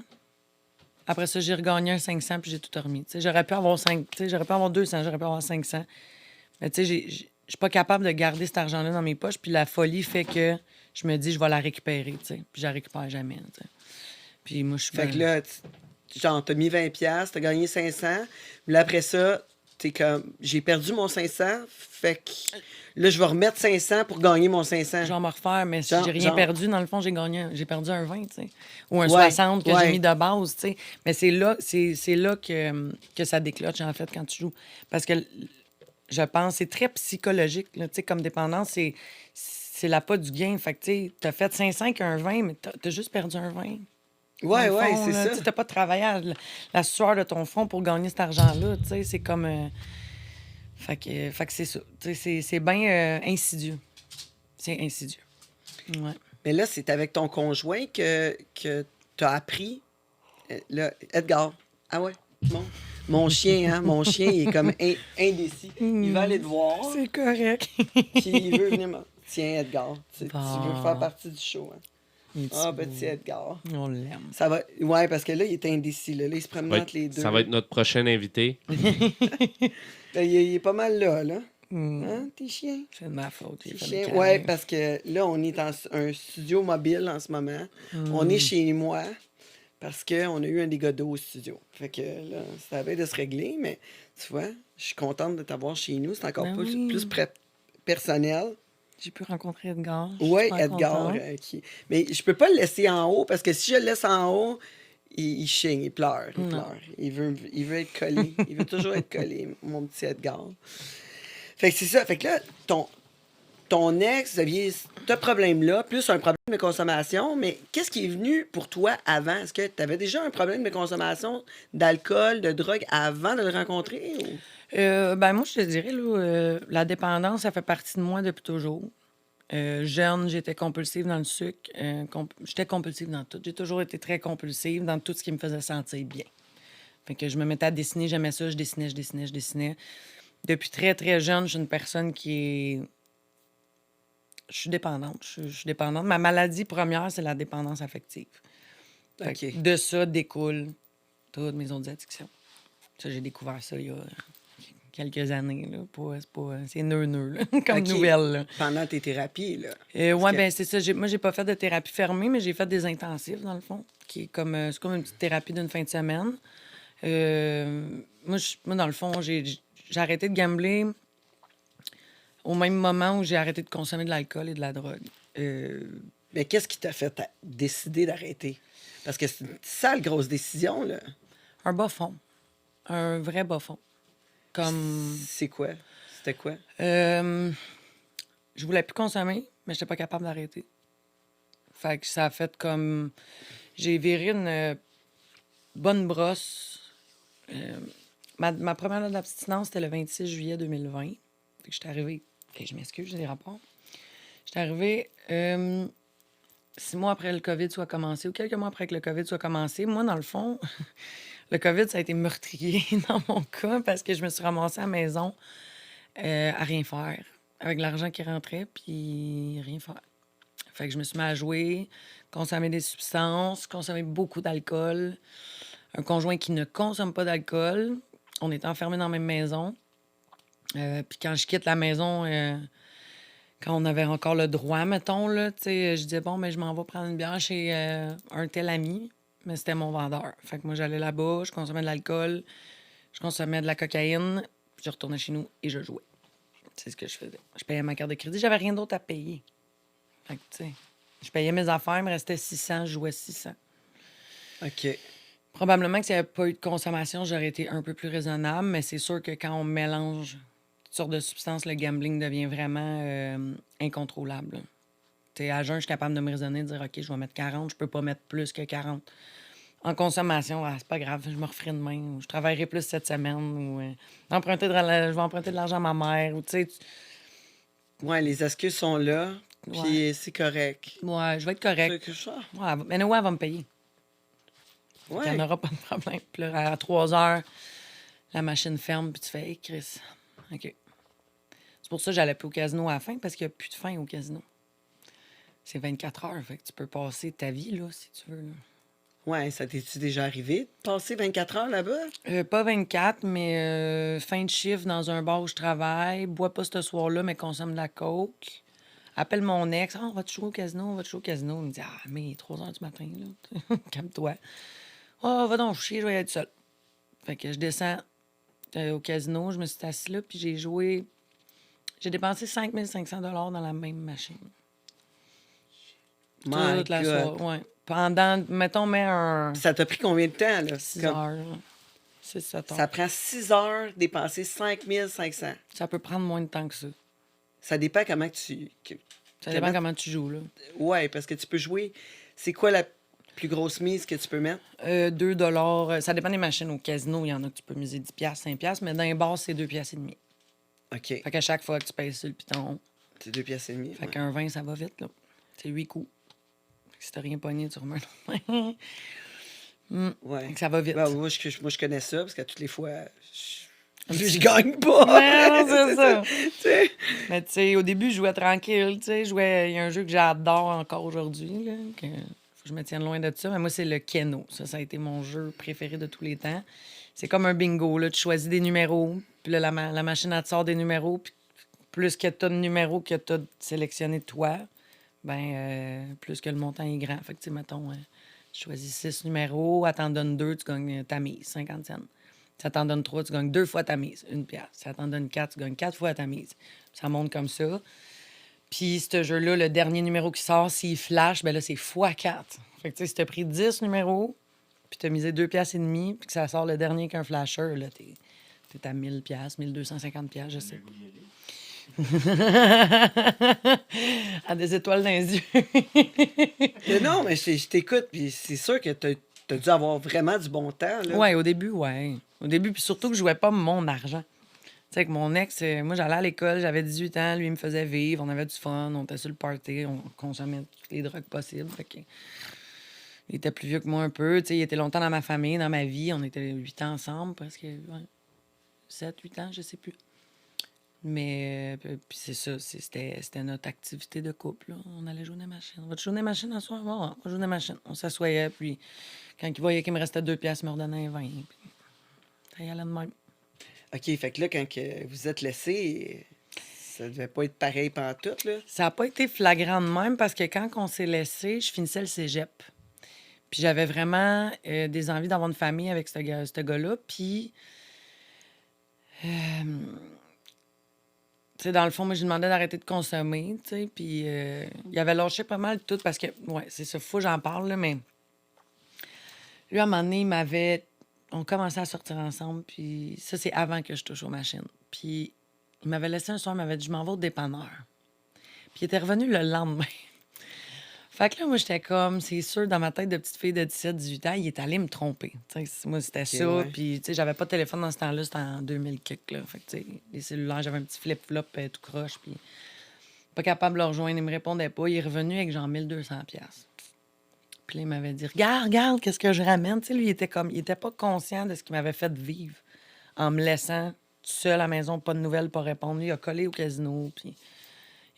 Speaker 2: Après ça, j'ai regagné un 500, puis j'ai tout remis. Tu sais, j'aurais pu avoir 200, j'aurais pu avoir 500. Mais tu sais, je suis pas capable de garder cet argent-là dans mes poches, puis la folie fait que je me dis, je vais la récupérer, tu sais. Puis je la récupère jamais, tu sais. Puis moi, je suis...
Speaker 1: Fait que là, genre, t'as mis 20$, t'as gagné 500. Puis là, après ça, t'es comme, j'ai perdu mon 500. Fait que là, je vais remettre 500 pour gagner mon 500.
Speaker 2: Je vais me refaire, mais si
Speaker 1: Genre-
Speaker 2: j'ai rien
Speaker 1: genre-
Speaker 2: perdu, dans le fond, j'ai perdu un 20, tu sais. Ou un
Speaker 1: Ouais,
Speaker 2: 60 que
Speaker 1: ouais.
Speaker 2: j'ai mis de base, tu sais. Mais c'est là que ça déclenche, en fait, quand tu joues. Parce que je pense c'est très psychologique, là, tu sais, comme dépendance, c'est l'appât du gain. Fait que, tu sais, t'as fait 500 avec un 20, mais t'as juste perdu un 20.
Speaker 1: Ouais,
Speaker 2: Dans le
Speaker 1: ouais,
Speaker 2: fond,
Speaker 1: c'est
Speaker 2: là.
Speaker 1: ça.
Speaker 2: Tu sais, t'as pas travaillé à la sueur de ton front pour gagner cet argent-là, tu sais. C'est comme... Fait que c'est ça. Tu sais, c'est bien insidieux. C'est insidieux. Ouais.
Speaker 1: Mais là, c'est avec ton conjoint que t'as appris. Là, Edgar. Ah ouais, mon chien, hein? Mon chien, il est comme indécis. Il va aller te voir.
Speaker 2: C'est correct.
Speaker 1: Puis il veut venir. Tiens, Edgar, tu veux
Speaker 2: Bon.
Speaker 1: faire partie du show. Hein?
Speaker 2: Il est
Speaker 1: Ah,
Speaker 2: petit
Speaker 1: petit Edgar.
Speaker 2: On l'aime.
Speaker 1: Ça va. Ouais, parce que là, il est indécis. Là, il se promène entre les deux.
Speaker 3: Ça va être notre prochain invité.
Speaker 1: Là, il est pas mal là, là. Hein, tes chiens?
Speaker 2: C'est de ma faute. Il
Speaker 1: Tes
Speaker 2: fait
Speaker 1: chiens?
Speaker 2: des
Speaker 1: Ouais,
Speaker 2: câlins.
Speaker 1: parce que là, on est dans un studio mobile en ce moment. On est chez moi parce qu'on a eu un dégât d'eau au studio. Fait que là, ça avait de se régler, mais tu vois, je suis contente de t'avoir chez nous. C'est encore
Speaker 2: Ben
Speaker 1: plus,
Speaker 2: oui.
Speaker 1: plus personnel.
Speaker 2: J'ai pu rencontrer Edgar.
Speaker 1: Oui,
Speaker 2: Je suis super
Speaker 1: Edgar.
Speaker 2: contente.
Speaker 1: Mais je peux pas le laisser en haut parce que si je le laisse en haut, il chigne, il pleure, il
Speaker 2: Non.
Speaker 1: pleure. Il veut être collé. Il veut toujours être collé, mon petit Edgar. Fait que c'est ça. Fait que là, ton ex, vous aviez ce problème-là, plus un problème de consommation, mais qu'est-ce qui est venu pour toi avant? Est-ce que tu avais déjà un problème de consommation d'alcool, de drogue avant de le rencontrer? Ou...
Speaker 2: Ben moi, je te dirais, là, la dépendance, ça fait partie de moi depuis toujours. Jeune, j'étais compulsive dans le sucre. J'étais compulsive dans tout. J'ai toujours été très compulsive dans tout ce qui me faisait sentir bien. Fait que je me mettais à dessiner, j'aimais ça, je dessinais. Depuis très, très jeune, je suis une personne qui est... Je suis dépendante. Je suis dépendante. Ma maladie première, c'est la dépendance affective. Fait que
Speaker 1: OK.
Speaker 2: de ça découlent toutes mes autres addictions. Ça, j'ai découvert ça il y a quelques années. Là. C'est neuneux, là, comme
Speaker 1: OK.
Speaker 2: nouvelle. Là.
Speaker 1: Pendant tes thérapies, là.
Speaker 2: Ouais,
Speaker 1: que-
Speaker 2: ben c'est ça. Moi, j'ai pas fait de thérapie fermée, mais j'ai fait des intensifs, dans le fond, qui est comme, c'est comme une petite thérapie d'une fin de semaine. Moi, dans le fond, j'ai arrêté de gambler au même moment où j'ai arrêté de consommer de l'alcool et de la drogue.
Speaker 1: Mais qu'est-ce qui t'a fait décider d'arrêter? Parce que c'est une sale grosse décision, là.
Speaker 2: Un bas fond. Un vrai bas fond. Comme...
Speaker 1: C'est quoi? C'était quoi?
Speaker 2: Je voulais plus consommer, mais j'étais pas capable d'arrêter. Fait que ça a fait comme... J'ai viré une bonne brosse. Ma première date d'abstinence, c'était le 26 juillet 2020. Fait que j'étais arrivée... Et je m'excuse, j'ai des rapports. J'étais arrivée 6 mois après le COVID soit commencé, ou quelques mois après que le COVID soit commencé. Moi, dans le fond, le COVID, ça a été meurtrier dans mon cas parce que je me suis ramassée à la maison à rien faire. Avec l'argent qui rentrait, puis rien faire. Fait que je me suis mis à jouer, consommer des substances, consommer beaucoup d'alcool. Un conjoint qui ne consomme pas d'alcool. On est enfermés dans la même maison. Puis quand je quitte la maison, quand on avait encore le droit, mettons, là, tu sais, je disais, bon, mais je m'en vais prendre une bière chez un tel ami, mais c'était mon vendeur. Fait que moi, j'allais là-bas, je consommais de l'alcool, je consommais de la cocaïne, puis je retournais chez nous et je jouais. C'est ce que je faisais. Je payais ma carte de crédit, j'avais rien d'autre à payer. Fait que, tu sais, je payais mes affaires, il me restait 600, je jouais 600.
Speaker 1: OK.
Speaker 2: Probablement que s'il n'y avait pas eu de consommation, j'aurais été un peu plus raisonnable, mais c'est sûr que quand on mélange toutes sortes de substances, le gambling devient vraiment incontrôlable. T'sais, à jeun, je suis capable de me raisonner, de dire OK, je vais mettre 40, je peux pas mettre plus que 40. En consommation, c'est pas grave, je me referai demain, ou je travaillerai plus cette semaine, ou je vais emprunter de l'argent à ma mère, ou tu sais,
Speaker 1: Ouais, les excuses sont là,
Speaker 2: ouais,
Speaker 1: puis c'est correct.
Speaker 2: ouais, je vais être
Speaker 1: C'est
Speaker 2: correct.
Speaker 1: que ça.
Speaker 2: Ouais, mais ouais, elle va me payer. Il n'y en
Speaker 1: Ouais.
Speaker 2: aura pas de problème. Puis là, à 3 heures, la machine ferme, puis tu fais, hey, Chris, OK. C'est pour ça que j'allais plus au casino à la fin, parce qu'il n'y a plus de fin au casino. C'est 24 heures, fait que tu peux passer ta vie, là, si tu veux. Là.
Speaker 1: Ouais, ça t'es-tu déjà arrivé de passer 24 heures là-bas?
Speaker 2: Pas 24, mais fin de chiffre dans un bar où je travaille, bois pas ce soir-là, mais consomme de la coke. Appelle mon ex, on va te jouer au casino, on va te jouer au casino. Il me dit, ah, mais 3 heures du matin, là, calme-toi. Oh, va donc chier, je vais être seule. Fait que je descends au casino, je me suis assise là, puis j'ai joué. J'ai dépensé 5 500 $ dans la même machine.
Speaker 1: My
Speaker 2: Toute la
Speaker 1: God.
Speaker 2: soirée, ouais. Pendant, mettons, mets un
Speaker 1: Ça t'a pris combien de temps, là?
Speaker 2: 6
Speaker 1: Comme-
Speaker 2: heures, là. 6-7 heures.
Speaker 1: Ça prend 6 heures dépenser 5 500.
Speaker 2: Ça peut prendre moins de temps que ça.
Speaker 1: Ça dépend comment
Speaker 2: Ça dépend comment tu joues, là.
Speaker 1: Ouais, parce que tu peux jouer. C'est quoi la plus grosse mise que tu peux mettre?
Speaker 2: 2 $. Ça dépend des machines. Au casino, il y en a que tu peux miser 10 5 mais dans les bars, c'est 2 et demi.
Speaker 1: OK.
Speaker 2: Fait qu'à chaque fois que tu payes sur le piton,
Speaker 1: C'est 2 pièces et demie.
Speaker 2: fait
Speaker 1: Ouais.
Speaker 2: qu'un 20, ça va vite, là. C'est 8 coups. Fait que si t'as rien pogné, tu remets un
Speaker 1: Ouais.
Speaker 2: Fait que ça va vite.
Speaker 1: Ben, moi, je connais ça parce qu'à toutes les fois, je gagne pas.
Speaker 2: Ouais, non, c'est ça.
Speaker 1: Tu sais.
Speaker 2: Mais tu sais, au début, je jouais tranquille. Tu sais, il y a un jeu que j'adore encore aujourd'hui, là, que faut que je me tienne loin de ça. Mais moi, c'est le Keno. Ça a été mon jeu préféré de tous les temps. C'est comme un bingo, là. Tu choisis des numéros, puis là, la machine, elle te sort des numéros, puis plus que tu as de numéros que tu as sélectionné de toi, ben plus que le montant est grand. Fait que, tu sais, mettons, tu choisis 6 numéros, elle t'en donne 2, tu gagnes ta mise, 50 cents. Ça t'en donne 3, tu gagnes 2 fois ta mise, 1 pièce. Ça t'en donne 4, tu gagnes 4 fois ta mise. Ça monte comme ça. Puis, ce jeu-là, le dernier numéro qui sort, s'il flash, ben là, c'est x4. Fait que, tu sais, si t'as pris 10 numéros, puis t'as misé 2 piastres et demi, puis que ça sort le dernier qu'un flasher, là, t'es à 1000 piastres, 1250 piastres, je sais pas. À des étoiles dans les yeux.
Speaker 1: Mais non, mais je t'écoute, puis c'est sûr que t'as dû avoir vraiment du bon temps, là.
Speaker 2: Ouais, au début, ouais. Au début, puis surtout que je jouais pas mon argent. Tu sais, avec mon ex, moi, j'allais à l'école, j'avais 18 ans, lui, il me faisait vivre, on avait du fun, on était sur le party, on consommait toutes les drogues possibles. Fait que, il était plus vieux que moi un peu, tu sais, il était longtemps dans ma famille, dans ma vie, on était 8 ans ensemble, presque, ouais, 7, 8 ans, je sais plus. Mais, puis c'est ça, c'était notre activité de couple, là. On allait jouer des machines. On va te jouer des machines un soir? Ouais, on va jouer des machines. On s'assoyait, puis quand il voyait qu'il me restait 2 piastres, il me redonnait 20. Puis ça y allait de même.
Speaker 1: OK, fait que là, quand que vous êtes laissés, ça devait pas être pareil pantoute, là.
Speaker 2: Ça n'a pas été flagrant de même parce que quand on s'est laissé, je finissais le cégep. Puis j'avais vraiment des envies d'avoir une famille avec ce gars-là. Puis, tu sais, dans le fond, moi, je lui demandais d'arrêter de consommer, tu sais. Puis il avait lâché pas mal tout parce que, ouais, c'est ça, faut que j'en parle, là, mais lui, à un moment donné, on commençait à sortir ensemble, puis ça, c'est avant que je touche aux machines. Puis il m'avait laissé un soir, il m'avait dit, je m'en vais au dépanneur. Puis il était revenu le lendemain. Fait que là, moi, j'étais comme, c'est sûr, dans ma tête de petite fille de 17-18 ans, il est allé me tromper. Tu sais, moi, c'était ça.
Speaker 1: ouais.
Speaker 2: Puis, tu sais, j'avais pas de téléphone dans ce temps-là, c'était en 2000 quelque, là. Fait que, tu sais, les cellulaires, j'avais un petit flip-flop tout croche, puis pas capable de le rejoindre, il me répondait pas. Il est revenu avec genre 1200 pièces. Puis là, il m'avait dit, regarde, qu'est-ce que je ramène. Tu sais, lui, il était pas conscient de ce qu'il m'avait fait vivre en me laissant tout seul à la maison, pas de nouvelles, pas répondre. Lui, il a collé au casino, puis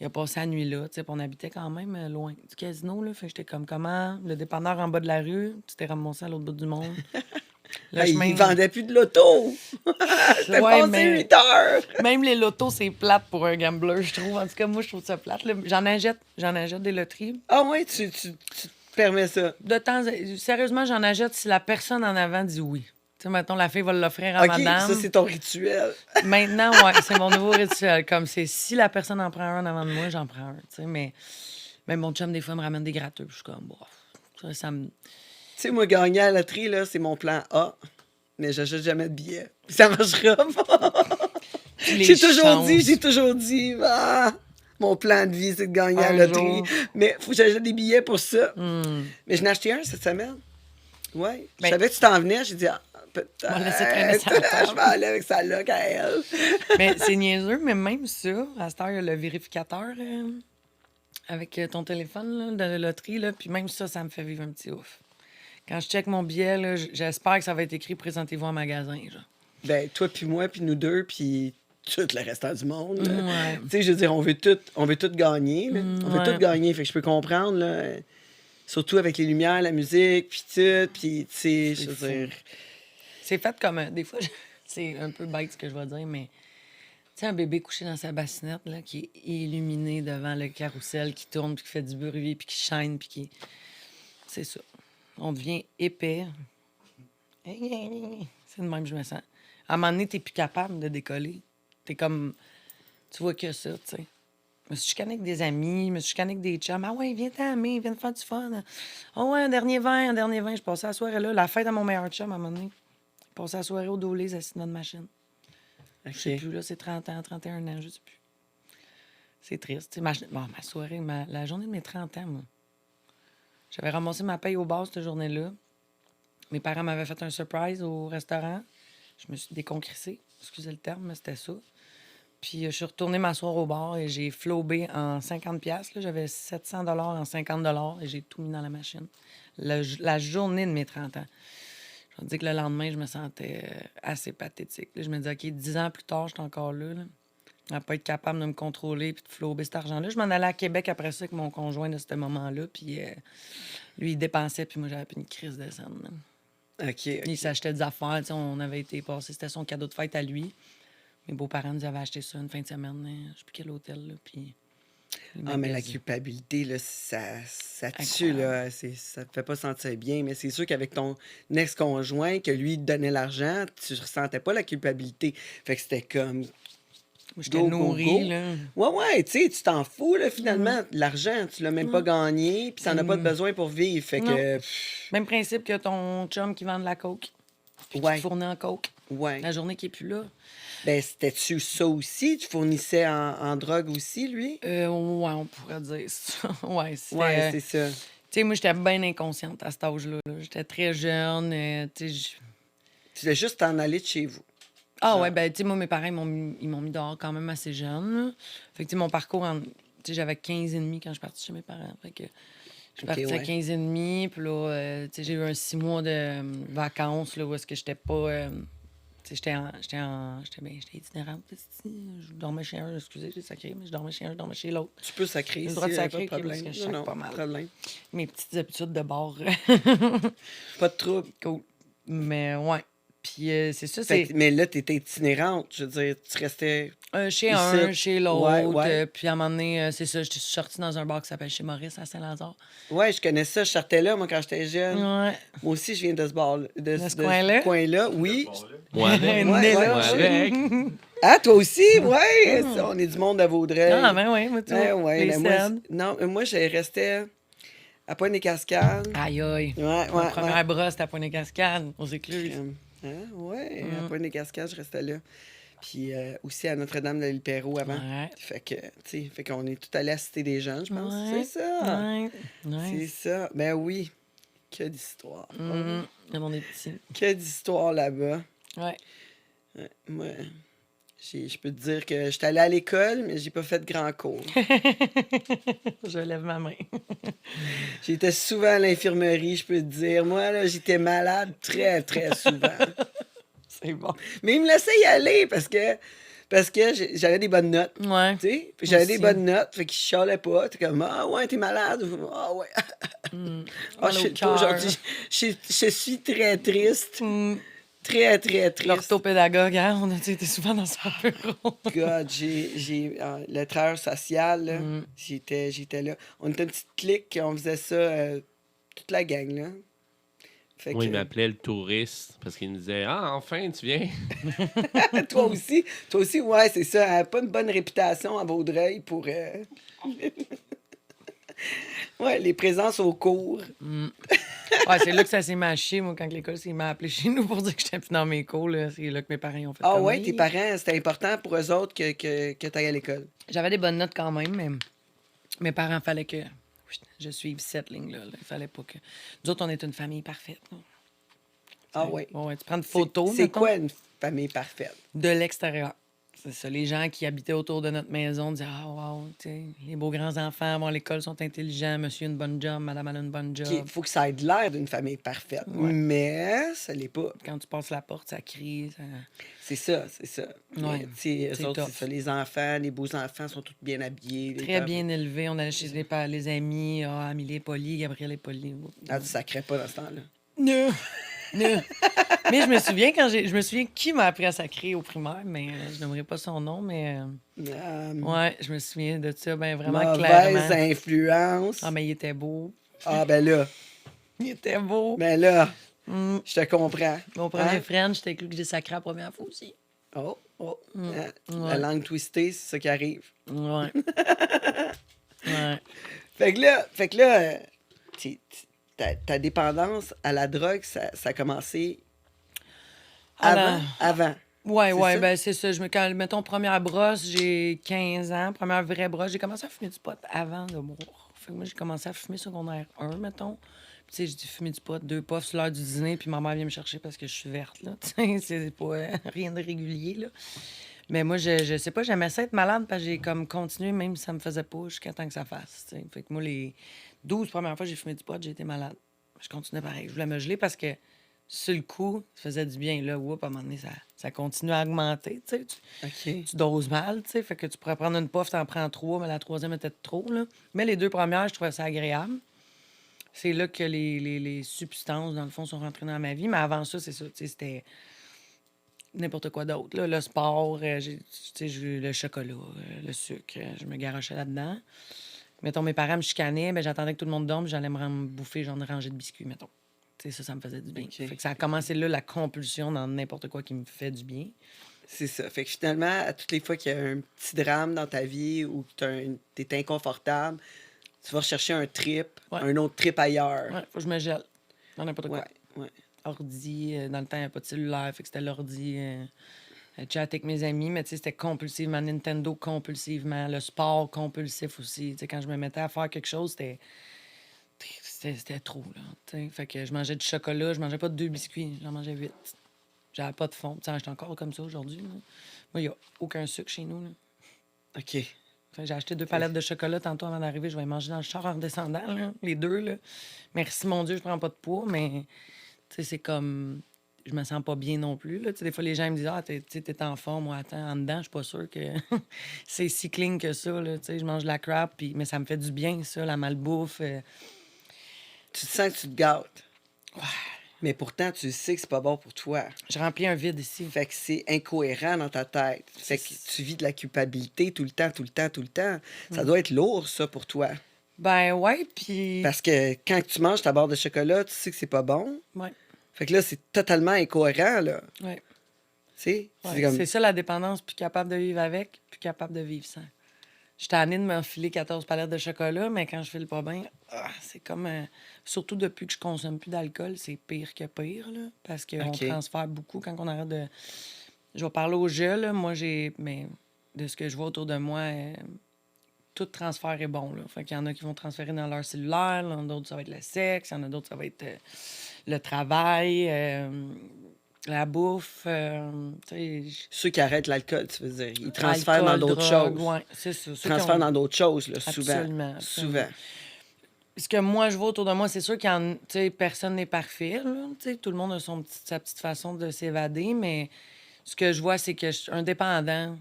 Speaker 2: il a passé la nuit là. Tu sais, puis on habitait quand même loin du casino, là. Fait que j'étais comme, comment? Le dépanneur en bas de la rue, tu t'es ramassé à l'autre bout du monde. Le
Speaker 1: Hey,
Speaker 2: chemin-
Speaker 1: ils vendaient plus de l'auto! C'était
Speaker 2: Ouais,
Speaker 1: passé
Speaker 2: mais
Speaker 1: 8 heures!
Speaker 2: même les lotos, c'est plate pour un gambler, je trouve. En tout cas, moi, je trouve ça plate, là. J'en achète des loteries.
Speaker 1: Ah ouais, tu te permets ça.
Speaker 2: Sérieusement, j'en achète si la personne en avant dit oui. Tu sais, mettons, la fille va l'offrir à
Speaker 1: OK,
Speaker 2: madame.
Speaker 1: ça, c'est ton rituel.
Speaker 2: Maintenant, ouais, c'est mon nouveau rituel. Comme c'est si la personne en prend un avant de moi, j'en prends un. Tu sais, mais mon chum, des fois, me ramène des gratteux. Puis je suis comme, bon, ça me.
Speaker 1: Tu sais, moi, gagner à la loterie, là, c'est mon plan A. Mais j'achète jamais de billets. Puis ça marchera pas.
Speaker 2: Les
Speaker 1: J'ai toujours dit, mon plan de vie, c'est de gagner à la
Speaker 2: Un
Speaker 1: loterie.
Speaker 2: jour.
Speaker 1: Mais faut que j'achète des billets pour ça. Mais je n'ai acheté un cette semaine. Ouais. Je
Speaker 2: Ben,
Speaker 1: savais que tu t'en venais. J'ai dit, peut-être.
Speaker 2: On va laisser traîner sa table.
Speaker 1: Je vais aller avec sa loc à elle.
Speaker 2: Mais c'est niaiseux, mais même ça, à cette heure, il y a le vérificateur avec ton téléphone là, de la loterie, là, puis même ça me fait vivre un petit ouf. Quand je check mon billet, là, j'espère que ça va être écrit présentez-vous en magasin. Genre.
Speaker 1: Ben, toi, puis moi, puis nous deux, puis tout le restant du monde. là.
Speaker 2: Ouais.
Speaker 1: Tu sais, je veux dire, on veut tout gagner. Là. On veut
Speaker 2: ouais.
Speaker 1: tout gagner. Fait que je peux comprendre, là. Surtout avec les lumières, la musique, puis tout. Puis, tu sais, je veux dire.
Speaker 2: C'est fait comme des fois, c'est un peu bête ce que je vais dire, mais tu sais, un bébé couché dans sa bassinette, là, qui est illuminé devant le carrousel, qui tourne, puis qui fait du bruit, puis qui shine, puis qui. C'est ça. On devient épais. C'est de même que je me sens. À un moment donné, t'es plus capable de décoller. T'es comme. Tu vois que ça, tu sais. Je me suis chicané avec des amis, je me suis chicané avec des chums. Ah ouais, viens t'aimer, viens te faire du fun. Ah ouais, un dernier vin. Je passais la soirée là. La fête à mon meilleur chum, à un moment donné. Je passais la soirée au Dolez, assis dans notre machine. Je sais plus, là, c'est 30 ans, 31 ans, je sais plus. C'est triste. Tu sais, ma soirée, la journée de mes 30 ans, moi. J'avais ramassé ma paye au bar cette journée-là. Mes parents m'avaient fait un surprise au restaurant. Je me suis déconcrissée. Excusez le terme, mais c'était ça. Puis je suis retournée m'asseoir au bar et j'ai flobé en 50 pièces. J'avais 700 en 50 et j'ai tout mis dans la machine. La journée de mes 30 ans. Je vais te dire que le lendemain, je me sentais assez pathétique. Là, je me disais, OK, 10 ans plus tard, je suis encore là. À pas être capable de me contrôler puis de flober cet argent-là. Je m'en allais à Québec après ça avec mon conjoint de ce moment-là. Puis lui, il dépensait, puis moi, j'avais une crise de scène.
Speaker 1: OK.
Speaker 2: Il s'achetait des affaires. On avait été passé, c'était son cadeau de fête à lui. Mes beaux-parents nous avaient acheté ça une fin de semaine. Je sais plus quel hôtel. Là, puis
Speaker 1: Ah, mais la culpabilité, là, ça tue, là. Ça te fait pas sentir bien. Mais c'est sûr qu'avec ton ex-conjoint, que lui te donnait l'argent, tu ressentais pas la culpabilité. Fait que c'était comme.
Speaker 2: Moi, j'étais
Speaker 1: go, go,
Speaker 2: nourrie,
Speaker 1: go.
Speaker 2: là.
Speaker 1: Ouais, tu sais, tu t'en fous, là, finalement. L'argent, tu l'as même pas gagné, puis t'en as pas de besoin pour vivre. Fait
Speaker 2: Non.
Speaker 1: que,
Speaker 2: Même principe que ton chum qui vend de la coke, puis qui te
Speaker 1: ouais,
Speaker 2: fournit en coke.
Speaker 1: ouais.
Speaker 2: La journée qui est plus là.
Speaker 1: Ben, c'était-tu ça aussi? Tu fournissais en drogue aussi, lui?
Speaker 2: Ouais, on pourrait dire ça. Ouais,
Speaker 1: Ouais,
Speaker 2: c'était...
Speaker 1: c'est ça.
Speaker 2: Tu sais, moi, j'étais bien inconsciente à cet âge-là. Là. J'étais très jeune. Tu sais,
Speaker 1: Tu voulais juste t'en aller de chez vous.
Speaker 2: Ah
Speaker 1: Genre.
Speaker 2: ouais, ben, tu sais, moi, mes parents, ils m'ont mis dehors quand même assez jeune. Là. Fait que, tu sais, mon parcours, tu sais, j'avais 15 et demi quand je suis partie chez mes parents. Fait que je suis
Speaker 1: Ok,
Speaker 2: partie à
Speaker 1: ouais.
Speaker 2: 15 et demi, puis là, tu sais, j'ai eu un 6 mois de vacances, là, où est-ce que j'étais pas... tu sais, j'étais itinérante. Je dormais chez un, excusez, j'ai sacré, mais je dormais chez un, je dormais chez l'autre.
Speaker 1: Tu peux sacrer
Speaker 2: J'ai le
Speaker 1: ici,
Speaker 2: droit de
Speaker 1: pas de
Speaker 2: sacrer, ok,
Speaker 1: problème.
Speaker 2: parce que je
Speaker 1: Non,
Speaker 2: sac
Speaker 1: non,
Speaker 2: pas mal.
Speaker 1: problème.
Speaker 2: Mes petites habitudes de bord.
Speaker 1: Pas de trouble.
Speaker 2: Cool. Mais ouais. Puis c'est ça,
Speaker 1: Fait
Speaker 2: c'est
Speaker 1: que- mais là, t'étais itinérante. Je veux dire, tu restais
Speaker 2: chez
Speaker 1: ici.
Speaker 2: un, chez
Speaker 1: Ouais,
Speaker 2: l'autre.
Speaker 1: ouais.
Speaker 2: Puis à un moment donné, c'est ça, j'étais sortie dans un bar qui s'appelle Chez Maurice à Saint-Lazare.
Speaker 1: Ouais, je connais ça. Je sortais là, moi, quand j'étais jeune.
Speaker 2: Ouais.
Speaker 1: Moi aussi, je viens de ce bar de
Speaker 2: De ce coin-là?
Speaker 1: coin-là. Oui.
Speaker 3: Moi avec.
Speaker 1: Ouais,
Speaker 2: Né
Speaker 1: ouais.
Speaker 2: là.
Speaker 3: Moi avec.
Speaker 1: Ah, toi aussi? Ouais. Ça, on est du monde de Vaudreuil.
Speaker 2: Ah, ben oui, moi, tout.
Speaker 1: Ben ouais,
Speaker 2: Les
Speaker 1: mais moi,
Speaker 2: cèdres.
Speaker 1: non, moi, je restais à Pointe-des-Cascades.
Speaker 2: Aïe, aïe.
Speaker 1: Ouais,
Speaker 2: Ma
Speaker 1: ouais,
Speaker 2: première
Speaker 1: ouais.
Speaker 2: brosse, c'était à Pointe-des-Cascades, aux Écluses.
Speaker 1: Ouais, à Pointe-des-Cascades, je restais là. Puis aussi à Notre-Dame de l'Île-Perrot avant.
Speaker 2: Ouais.
Speaker 1: Fait que, tu sais, fait qu'on est tout allé à la Cité des Jeunes, je pense.
Speaker 2: Ouais.
Speaker 1: C'est ça.
Speaker 2: Ouais.
Speaker 1: C'est
Speaker 2: Nice.
Speaker 1: ça. Ben oui. Que d'histoire.
Speaker 2: Là, on est petits.
Speaker 1: Que d'histoire là-bas.
Speaker 2: Ouais.
Speaker 1: Ouais, moi, je peux te dire que j'étais allée à l'école, mais j'ai pas fait de grand cours.
Speaker 2: Je lève ma main.
Speaker 1: J'étais souvent à l'infirmerie, je peux te dire. Moi, là, j'étais malade très, très souvent.
Speaker 2: C'est bon.
Speaker 1: Mais ils me laissaient y aller parce que j'avais des bonnes notes.
Speaker 2: Ouais.
Speaker 1: Tu sais, puis j'avais des
Speaker 2: Aussi.
Speaker 1: bonnes notes, fait qu'ils chialaient pas. T'es comme, ah ouais, t'es malade. Ah ouais. Ah,
Speaker 2: Mal au cœur.
Speaker 1: aujourd'hui, je suis très triste. Très, très triste.
Speaker 2: L'orthopédagogue, hein? On a été souvent dans son bureau.
Speaker 1: God, j'ai le travailleur social, là, j'étais là. On était une petite clique, on faisait ça, toute la gang, là. Fait
Speaker 3: Moi, il
Speaker 1: que,
Speaker 3: m'appelait le touriste parce qu'il me disait Ah, enfin, tu viens.
Speaker 1: toi aussi, ouais, c'est ça. Elle a pas une bonne réputation à Vaudreuil pour... ouais, les présences au cours.
Speaker 2: Ouais, c'est là que ça s'est mâché, moi, quand l'école s'est m'a appelé chez nous pour dire que j'étais plus dans mes cours. Là. C'est là que mes parents ont fait
Speaker 1: Ah
Speaker 2: comme,
Speaker 1: ouais,
Speaker 2: Hey.
Speaker 1: tes parents, c'était important pour eux autres que tu ailles à l'école.
Speaker 2: J'avais des bonnes notes quand même, mais mes parents, fallait que je suive cette ligne-là. Là. Il fallait pas que... Nous autres, on est une famille parfaite. Là.
Speaker 1: Ah ouais.
Speaker 2: Ouais, tu prends une photo,
Speaker 1: C'est
Speaker 2: mettons,
Speaker 1: quoi une famille parfaite?
Speaker 2: de l'extérieur. C'est ça. Les gens qui habitaient autour de notre maison disaient Ah, wow, tu sais, les beaux grands-enfants vont à l'école, sont intelligents, monsieur a une bonne job, madame a une bonne job.
Speaker 1: Il faut que ça ait de l'air d'une famille parfaite. Mais ça l'est pas.
Speaker 2: Quand tu passes la porte, ça crie. Ça...
Speaker 1: C'est ça, c'est ça.
Speaker 2: Ouais,
Speaker 1: Mais, tu sais, eux
Speaker 2: c'est
Speaker 1: autres,
Speaker 2: tough.
Speaker 1: c'est ça. Les enfants, les beaux enfants sont tous bien habillés. les
Speaker 2: Très
Speaker 1: parents-
Speaker 2: bien élevé. On allait chez les amis. Ah, Amélie est polie, Gabriel est poli.
Speaker 1: Ah, tu sacrais pas dans ce temps-là.
Speaker 2: Non. Non. Mais je me souviens je me souviens qui m'a appris à sacrer au primaire, mais je n'aimerais pas son nom, mais ouais, je me souviens de ça, ben vraiment
Speaker 1: Mauvaise
Speaker 2: clairement.
Speaker 1: influence.
Speaker 2: Ah, mais il était beau.
Speaker 1: Ah, ben là,
Speaker 2: Il était beau.
Speaker 1: ben là, je te comprends.
Speaker 2: Mon premier
Speaker 1: Hein?
Speaker 2: French, j'étais cru que j'ai sacré la première fois aussi.
Speaker 1: Oh, oh. Hein?
Speaker 2: Ouais.
Speaker 1: La langue twistée, c'est ça qui arrive.
Speaker 2: Ouais. Ouais.
Speaker 1: Fait que là ta dépendance à la drogue, ça a commencé avant.
Speaker 2: Ouais,
Speaker 1: C'est
Speaker 2: ouais,
Speaker 1: ça?
Speaker 2: ben c'est ça. Quand, mettons, première brosse, j'ai 15 ans. Première vraie brosse, j'ai commencé à fumer du pot avant de mourir. Fait que moi, j'ai commencé à fumer secondaire 1, mettons. Puis, tu sais, j'ai dû fumer du pot, 2 puffs sur l'heure du dîner, puis ma mère vient me chercher parce que je suis verte, là. Tu sais, c'est pas rien de régulier, là. Mais moi, je sais pas, j'aimais ça être malade parce que j'ai comme continué, même si ça me faisait pas, jusqu'à temps que ça fasse, tu sais. Fait que moi, les 12 premières fois que j'ai fumé du pot, j'ai été malade. Je continuais pareil. Je voulais me geler parce que sur le coup, ça faisait du bien. Là, à un moment donné, ça continue à augmenter. Tu sais.
Speaker 1: OK.
Speaker 2: Tu doses mal, tu sais. Fait que tu pourrais prendre une puff, t'en prends 3, mais la troisième était de trop, là. Mais les 2 premières, je trouvais ça agréable. C'est là que les substances, dans le fond, sont rentrées dans ma vie. Mais avant ça, c'est ça, tu sais, c'était n'importe quoi d'autre. Là. Le sport, tu sais, le chocolat, le sucre, je me garochais là-dedans. Mettons, mes parents me chicanaient, ben, j'attendais que tout le monde dorme, j'allais me bouffer genre une rangée de biscuits, mettons. Tu sais, ça me faisait du bien.
Speaker 1: OK.
Speaker 2: Fait que ça a commencé là, la compulsion dans n'importe quoi qui me fait du bien.
Speaker 1: C'est ça. Fait que finalement, à toutes les fois qu'il y a un petit drame dans ta vie ou que t'es inconfortable, tu vas rechercher un trip,
Speaker 2: Ouais.
Speaker 1: un autre trip ailleurs.
Speaker 2: Ouais, faut que je me gèle dans n'importe
Speaker 1: Ouais,
Speaker 2: quoi.
Speaker 1: ouais.
Speaker 2: Ordi, dans le temps, il n'y a pas de cellulaire, fait que c'était l'ordi. Chat avec mes amis, mais tu sais, c'était compulsivement Nintendo, compulsivement, le sport compulsif aussi. Tu sais, quand je me mettais à faire quelque chose, c'était trop, là. Tu sais, fait que je mangeais du chocolat, je mangeais pas 2 biscuits, j'en mangeais 8. J'avais pas de fond. Tu sais, j'étais encore comme ça aujourd'hui, là. Moi, il n'y a aucun sucre chez nous, là.
Speaker 1: OK.
Speaker 2: Fait que j'ai acheté 2 palettes de chocolat tantôt avant d'arriver. Je vais les manger dans le char en redescendant, là, les 2, là. Merci, mon Dieu, je prends pas de poids, mais tu sais, c'est comme... Je me sens pas bien non plus, là. Tu sais, des fois, les gens me disent « Ah, t'es en forme. » Moi, attends, en dedans, je suis pas sûre que c'est si clean que ça, là. Tu sais, je mange de la crap, mais ça me fait du bien, ça, la malbouffe.
Speaker 1: Tu te sens que tu te gâtes. Mais pourtant, tu sais que c'est pas bon pour toi.
Speaker 2: Je remplis un vide ici.
Speaker 1: Fait que c'est incohérent dans ta tête. Fait que tu vis de la culpabilité tout le temps, tout le temps, tout le temps. Ça doit être lourd, ça, pour toi.
Speaker 2: Ben ouais, puis...
Speaker 1: Parce que quand tu manges ta barre de chocolat, tu sais que c'est pas bon.
Speaker 2: Ouais,
Speaker 1: Fait que là, c'est totalement incohérent, là.
Speaker 2: ouais.
Speaker 1: Tu sais?
Speaker 2: Ouais,
Speaker 1: C'est comme...
Speaker 2: c'est ça la dépendance, plus capable de vivre avec, plus capable de vivre sans. Je suis tannée de m'enfiler 14 palettes de chocolat, mais quand je file pas bien, c'est comme... surtout depuis que je consomme plus d'alcool, c'est pire que pire, là, parce qu'on
Speaker 1: OK.
Speaker 2: transfère beaucoup quand on arrête de... Je vais parler au jeu, là. Moi, mais de ce que je vois autour de moi, tout transfert est bon, là. Fait qu'il y en a qui vont transférer dans leur cellulaire, il y en a d'autres, ça va être le sexe, il y en a d'autres, ça va être le travail, la bouffe, tu sais...
Speaker 1: Ceux qui arrêtent l'alcool, tu veux dire. Ils transfèrent
Speaker 2: Alcool,
Speaker 1: dans d'autres
Speaker 2: drogue,
Speaker 1: choses.
Speaker 2: ouais, c'est ça.
Speaker 1: Ils
Speaker 2: Ceux qui
Speaker 1: transfèrent
Speaker 2: ont-
Speaker 1: dans d'autres choses, là, souvent.
Speaker 2: Absolument, absolument.
Speaker 1: Souvent.
Speaker 2: Ce que moi, je vois autour de moi, c'est sûr qu'il y en... Tu sais, personne n'est parfait, là. Tu sais, tout le monde a sa petite façon de s'évader, mais ce que je vois, c'est qu'un dépendant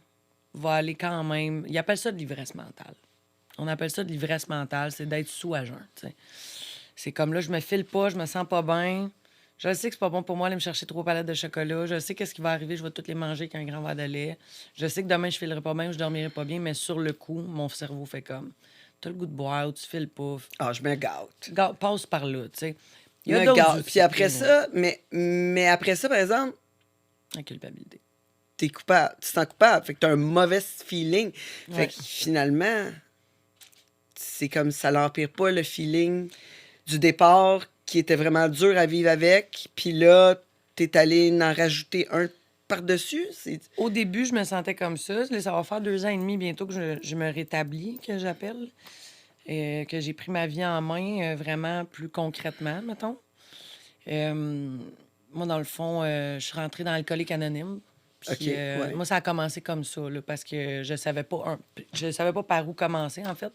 Speaker 2: va aller quand même... Ils appellent ça de l'ivresse mentale. On appelle ça de l'ivresse mentale, c'est d'être sous à jeun, tu sais. C'est comme là, je me file pas, je me sens pas bien. Je sais que c'est pas bon pour moi aller me chercher 3 palettes de chocolat. Je sais qu'est-ce qui va arriver, je vais toutes les manger avec un grand verre de lait. Je sais que demain, je filerai pas bien ou je dormirai pas bien, mais sur le coup, mon cerveau fait comme... T'as le goût de boire ou tu files pas.
Speaker 1: Ah, je me gâte.
Speaker 2: Passe par là, tu sais. Il y
Speaker 1: Je
Speaker 2: a
Speaker 1: me
Speaker 2: d'autres
Speaker 1: gâte.
Speaker 2: outils,
Speaker 1: Puis après
Speaker 2: là.
Speaker 1: ça, mais après ça, par exemple,
Speaker 2: La culpabilité.
Speaker 1: t'es coupable. Tu te sens coupable. Fait que t'as un mauvais feeling. Fait
Speaker 2: Ouais.
Speaker 1: que finalement, c'est comme ça l'empire pas le feeling du départ qui était vraiment dur à vivre avec. Puis là, t'es allé en rajouter un par-dessus.
Speaker 2: Au début, je me sentais comme ça. Ça va faire 2 ans et demi bientôt que je me rétablis, que j'appelle. Que j'ai pris ma vie en main vraiment plus concrètement, mettons. Moi, dans le fond, je suis rentrée dans l'alcoolique anonyme. Puis,
Speaker 1: OK, ouais.
Speaker 2: moi, ça a commencé comme ça, là, parce que je savais pas par où commencer, en fait.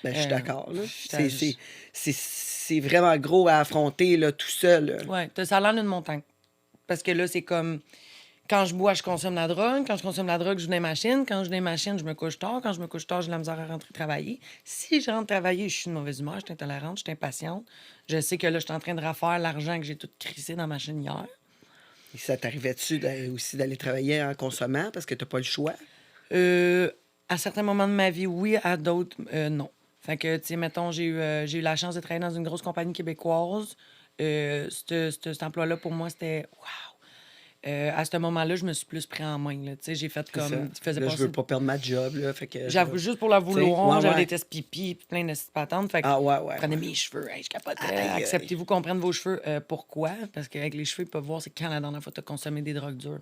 Speaker 1: Ben, je suis
Speaker 2: Euh,
Speaker 1: d'accord. Là.
Speaker 2: j'étais-
Speaker 1: C'est vraiment gros à affronter là, tout seul. Là.
Speaker 2: Ouais, ça a l'air d'une montagne. Parce que là, c'est comme... Quand je bois, je consomme la drogue. Quand je consomme la drogue, je joue dans les machines. Quand je joue dans les machines, je me couche tard. Quand je me couche tard, j'ai de la misère à rentrer travailler. Si je rentre travailler, je suis de mauvaise humeur, je suis intolérante, je suis impatiente. Je sais que là, je suis en train de refaire l'argent que j'ai tout crissé dans ma machine hier.
Speaker 1: Et ça t'arrivait-tu aussi d'aller travailler en consommant parce que t'as pas le choix?
Speaker 2: À certains moments de ma vie, oui. À d'autres, non. Fait que, tu sais, mettons, j'ai eu la chance de travailler dans une grosse compagnie québécoise. Cet emploi-là, pour moi, c'était wow. À ce moment-là, je me suis plus pris en main. Là. Tu sais, j'ai fait
Speaker 1: C'est ça.
Speaker 2: comme... Tu faisais
Speaker 1: Là, je
Speaker 2: passer...
Speaker 1: veux pas perdre ma job. Là, fait que
Speaker 2: J'avoue, juste pour la vouloir,
Speaker 1: ouais,
Speaker 2: j'avais
Speaker 1: ouais.
Speaker 2: des tests pipi puis plein de petites patentes. Fait que
Speaker 1: Ah ouais,
Speaker 2: je prenais
Speaker 1: ouais.
Speaker 2: mes cheveux. Hey, je capotais.
Speaker 1: Aïe, aïe.
Speaker 2: Acceptez-vous qu'on prenne vos cheveux. Pourquoi? Parce qu'avec les cheveux, ils peuvent voir c'est quand la dernière fois tu as consommé des drogues dures.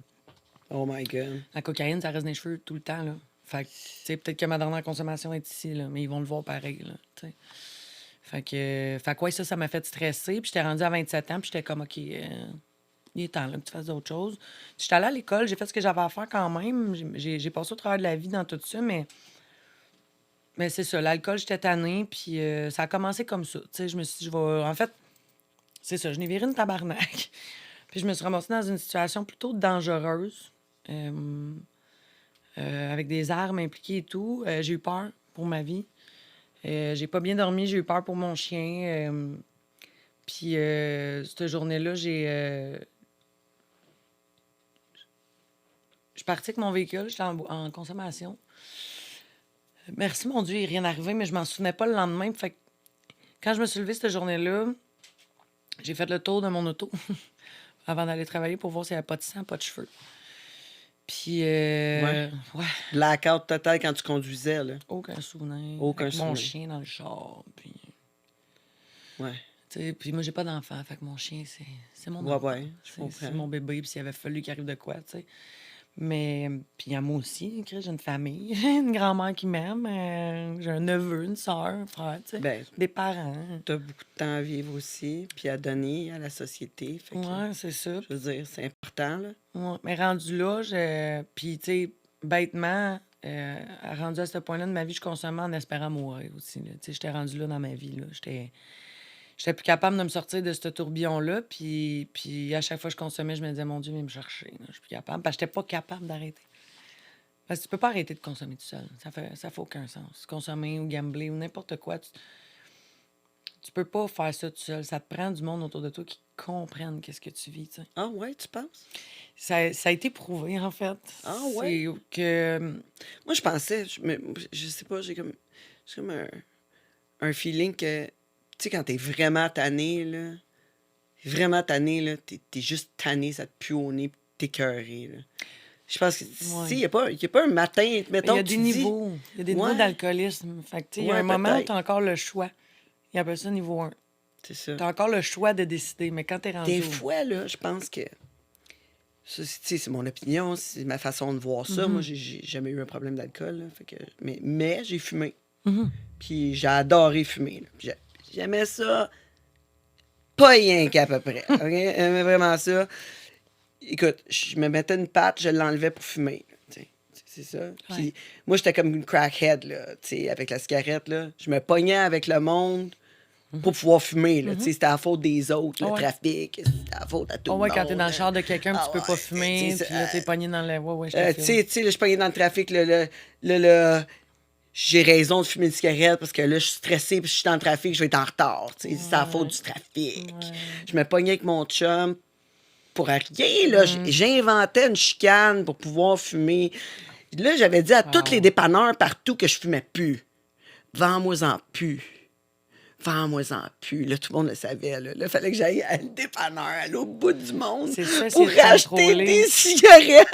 Speaker 1: Oh my God.
Speaker 2: La cocaïne, ça reste dans les cheveux tout le temps. Là. Fait que, tu sais, peut-être que ma dernière consommation est ici, là, mais ils vont le voir pareil. Là, tu sais. Fait que ouais, ça m'a fait stresser. Puis j'étais rendue à 27 ans, puis j'étais comme, OK, il est temps là, que tu fasses d'autres choses. J'étais allée à l'école, j'ai fait ce que j'avais à faire quand même. J'ai passé au travers de la vie dans tout ça, mais c'est ça, l'alcool, j'étais tannée, puis ça a commencé comme ça. Tu sais, je me suis dit, je vais... En fait, c'est ça, je n'ai viré une tabarnak. Puis je me suis ramassée dans une situation plutôt dangereuse, avec des armes impliquées et tout. J'ai eu peur pour ma vie. J'ai pas bien dormi, j'ai eu peur pour mon chien. Puis cette journée-là, je suis partie avec mon véhicule, j'étais en consommation. Merci, mon Dieu, il n'est rien arrivé, mais je m'en souvenais pas le lendemain. Fait que quand je me suis levée cette journée-là, j'ai fait le tour de mon auto avant d'aller travailler pour voir s'il n'y avait pas de sang, pas de cheveux. Puis,
Speaker 1: Ouais.
Speaker 2: ouais,
Speaker 1: Blackout total quand tu conduisais, là.
Speaker 2: aucun souvenir.
Speaker 1: Aucun
Speaker 2: Avec mon
Speaker 1: souvenir.
Speaker 2: chien dans le char. Puis,
Speaker 1: Ouais.
Speaker 2: tu sais, puis moi, j'ai pas d'enfant. Fait que mon chien, c'est mon
Speaker 1: Ouais,
Speaker 2: enfant.
Speaker 1: ouais, je
Speaker 2: C'est
Speaker 1: comprends.
Speaker 2: mon bébé. Puis s'il avait fallu qu'il arrive de quoi, tu sais. Mais, puis à moi aussi, Chris, j'ai une famille. Une grand-mère qui m'aime. J'ai un neveu, une soeur, un frère, tu sais.
Speaker 1: Ben,
Speaker 2: Des parents.
Speaker 1: t'as beaucoup de temps à vivre aussi, puis à donner à la société. Fait que,
Speaker 2: Ouais, c'est ça.
Speaker 1: je veux dire, c'est important, là.
Speaker 2: Ouais, mais rendu là, puis tu sais, bêtement, rendu à ce point-là de ma vie, je consommais en espérant mourir aussi. Là. Tu sais, j'étais rendu là dans ma vie. Là. J'étais plus capable de me sortir de ce tourbillon-là. Puis à chaque fois que je consommais, je me disais, mon Dieu, viens me chercher. Là. Je suis plus capable. Parce que j'étais pas capable d'arrêter. Parce que tu peux pas arrêter de consommer tout seul. Ça fait aucun sens. Consommer ou gambler ou n'importe quoi, tu peux pas faire ça tout seul. Ça te prend du monde autour de toi qui comprennent qu'est-ce que tu vis, tu sais.
Speaker 1: Ah ouais, tu penses?
Speaker 2: Ça a été prouvé, en fait.
Speaker 1: Ah ouais?
Speaker 2: C'est que...
Speaker 1: Moi, je pensais, je sais pas, j'ai comme un feeling que, tu sais, quand t'es vraiment tanné, là, t'es juste tanné, ça te pue au nez, pis t'es écœuré, là. Je pense que, tu sais,
Speaker 2: Ouais.
Speaker 1: y a pas un matin,
Speaker 2: Mais
Speaker 1: mettons,
Speaker 2: il y a
Speaker 1: que
Speaker 2: des
Speaker 1: tu dis,
Speaker 2: niveaux. Il y a des niveaux
Speaker 1: Ouais.
Speaker 2: d'alcoolisme. Fait que, tu sais, il y a
Speaker 1: Ouais,
Speaker 2: un moment où
Speaker 1: peut-être.
Speaker 2: tu as encore le choix. Il appelle ça niveau 1.
Speaker 1: c'est ça.
Speaker 2: Tu as encore le choix de décider, mais quand tu es rendu.
Speaker 1: Des fois, là, je pense que, ça, tu sais, c'est mon opinion, c'est ma façon de voir ça. Moi, j'ai jamais eu un problème d'alcool, là, fait que, mais j'ai fumé. Puis j'ai adoré fumer, là. Puis j'aimais ça, pas rien qu'à peu près. OK? J'aimais vraiment ça. Écoute, je me mettais une patte, je l'enlevais pour fumer. Là, tu sais. C'est ça. Puis moi, j'étais comme une crackhead, là, tu sais, avec la cigarette. Là. Je me pognais avec le monde pour pouvoir fumer. Là, tu sais, c'était à la faute des autres, le
Speaker 2: Ouais.
Speaker 1: trafic, c'était à la faute à tout
Speaker 2: Oh,
Speaker 1: le
Speaker 2: ouais,
Speaker 1: monde.
Speaker 2: quand t'es dans le char de quelqu'un,
Speaker 1: Ah
Speaker 2: tu peux
Speaker 1: ouais,
Speaker 2: pas fumer,
Speaker 1: tu sais,
Speaker 2: puis là, t'es pogné dans le. Ouais, ouais, je te
Speaker 1: tu
Speaker 2: file.
Speaker 1: sais, là, je pognais dans le trafic, là, j'ai raison de fumer une cigarette parce que là, je suis stressée puis je suis dans le trafic, je vais être en retard. Tu sais, c'est à la faute du trafic. Je me pognais avec mon chum pour rien, là. J'inventais une chicane pour pouvoir fumer. Là, j'avais dit à tous les dépanneurs partout que je fumais plus. Vends-moi-en plus. Vends-moi-en plus. Là, tout le monde le savait. Là, il fallait que j'aille à le dépanneur, à l'autre bout du monde,
Speaker 2: C'est ça,
Speaker 1: pour
Speaker 2: c'est
Speaker 1: racheter
Speaker 2: contrôlé.
Speaker 1: des cigarettes.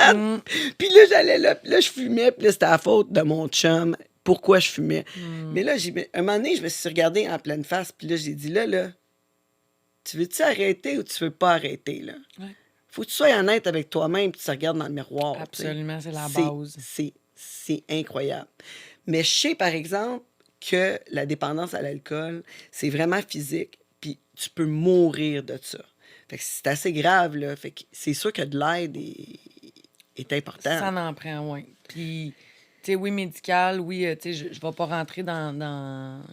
Speaker 1: Puis là, j'allais là, puis là, je fumais, puis là, c'était la faute de mon chum. Pourquoi je fumais? Mais là, un moment donné, je me suis regardé en pleine face, puis là, j'ai dit, là, tu veux-tu arrêter ou tu veux pas arrêter, là?
Speaker 2: Ouais.
Speaker 1: Faut que tu sois honnête avec toi-même, puis tu te regardes dans le miroir. tu sais.
Speaker 2: Absolument, c'est la base.
Speaker 1: C'est incroyable. Mais je sais, par exemple, que la dépendance à l'alcool, c'est vraiment physique, puis tu peux mourir de ça. Fait que c'est assez grave, là. Fait que c'est sûr que de l'aide est important.
Speaker 2: Ça en prend, oui. Puis, tu sais, oui, médical, oui, tu sais, je vais pas rentrer dans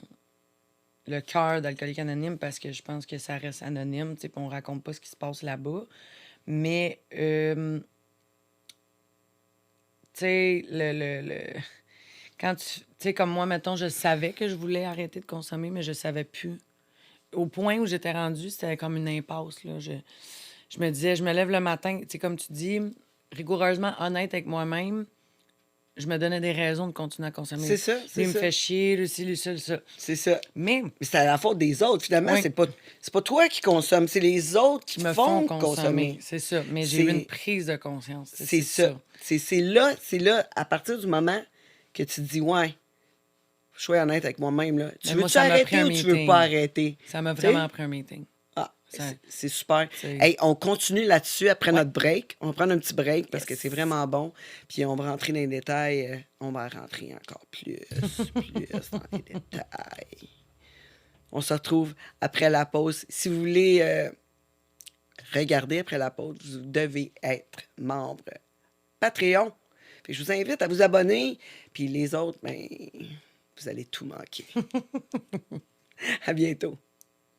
Speaker 2: le cœur d'Alcoolique Anonyme parce que je pense que ça reste anonyme, tu sais, puis on raconte pas ce qui se passe là-bas. Mais, tu sais, quand tu sais, comme moi, mettons, je savais que je voulais arrêter de consommer, mais je savais plus. Au point où j'étais rendue, c'était comme une impasse, là. Je me disais, je me lève le matin, tu sais, comme tu dis, rigoureusement honnête avec moi-même, je me donnais des raisons de continuer à consommer.
Speaker 1: C'est ça, c'est
Speaker 2: Lui, il me
Speaker 1: ça.
Speaker 2: fait chier, lui, ci, lui, ça.
Speaker 1: C'est ça.
Speaker 2: Mais
Speaker 1: Mais c'est à la faute des autres. Finalement,
Speaker 2: Oui.
Speaker 1: c'est pas toi qui consommes, c'est les autres qui
Speaker 2: qui me
Speaker 1: font
Speaker 2: font
Speaker 1: consommer.
Speaker 2: consommer. C'est ça. Mais j'ai eu
Speaker 1: C'est-
Speaker 2: une prise de conscience.
Speaker 1: C'est ça. C'est là, à partir du moment que tu te dis, ouais, je suis honnête avec moi-même, là. Tu
Speaker 2: Mais moi,
Speaker 1: veux-tu
Speaker 2: ça m'a
Speaker 1: arrêter
Speaker 2: pris un
Speaker 1: ou tu veux
Speaker 2: meeting.
Speaker 1: pas arrêter?
Speaker 2: Ça m'a
Speaker 1: Tu sais?
Speaker 2: vraiment pris un meeting.
Speaker 1: Ah,
Speaker 2: Ça-
Speaker 1: c'est super.
Speaker 2: c'est-
Speaker 1: Hey, on continue là-dessus après
Speaker 2: Ouais.
Speaker 1: notre break. On va prendre un petit break parce que
Speaker 2: Yes.
Speaker 1: c'est vraiment bon. Puis on va rentrer dans les détails. On va rentrer encore plus dans les détails. On se retrouve après la pause. Si vous voulez regarder après la pause, vous devez être membre Patreon. Fait que je vous invite à vous abonner. Puis les autres, ben, vous allez tout manquer. À bientôt.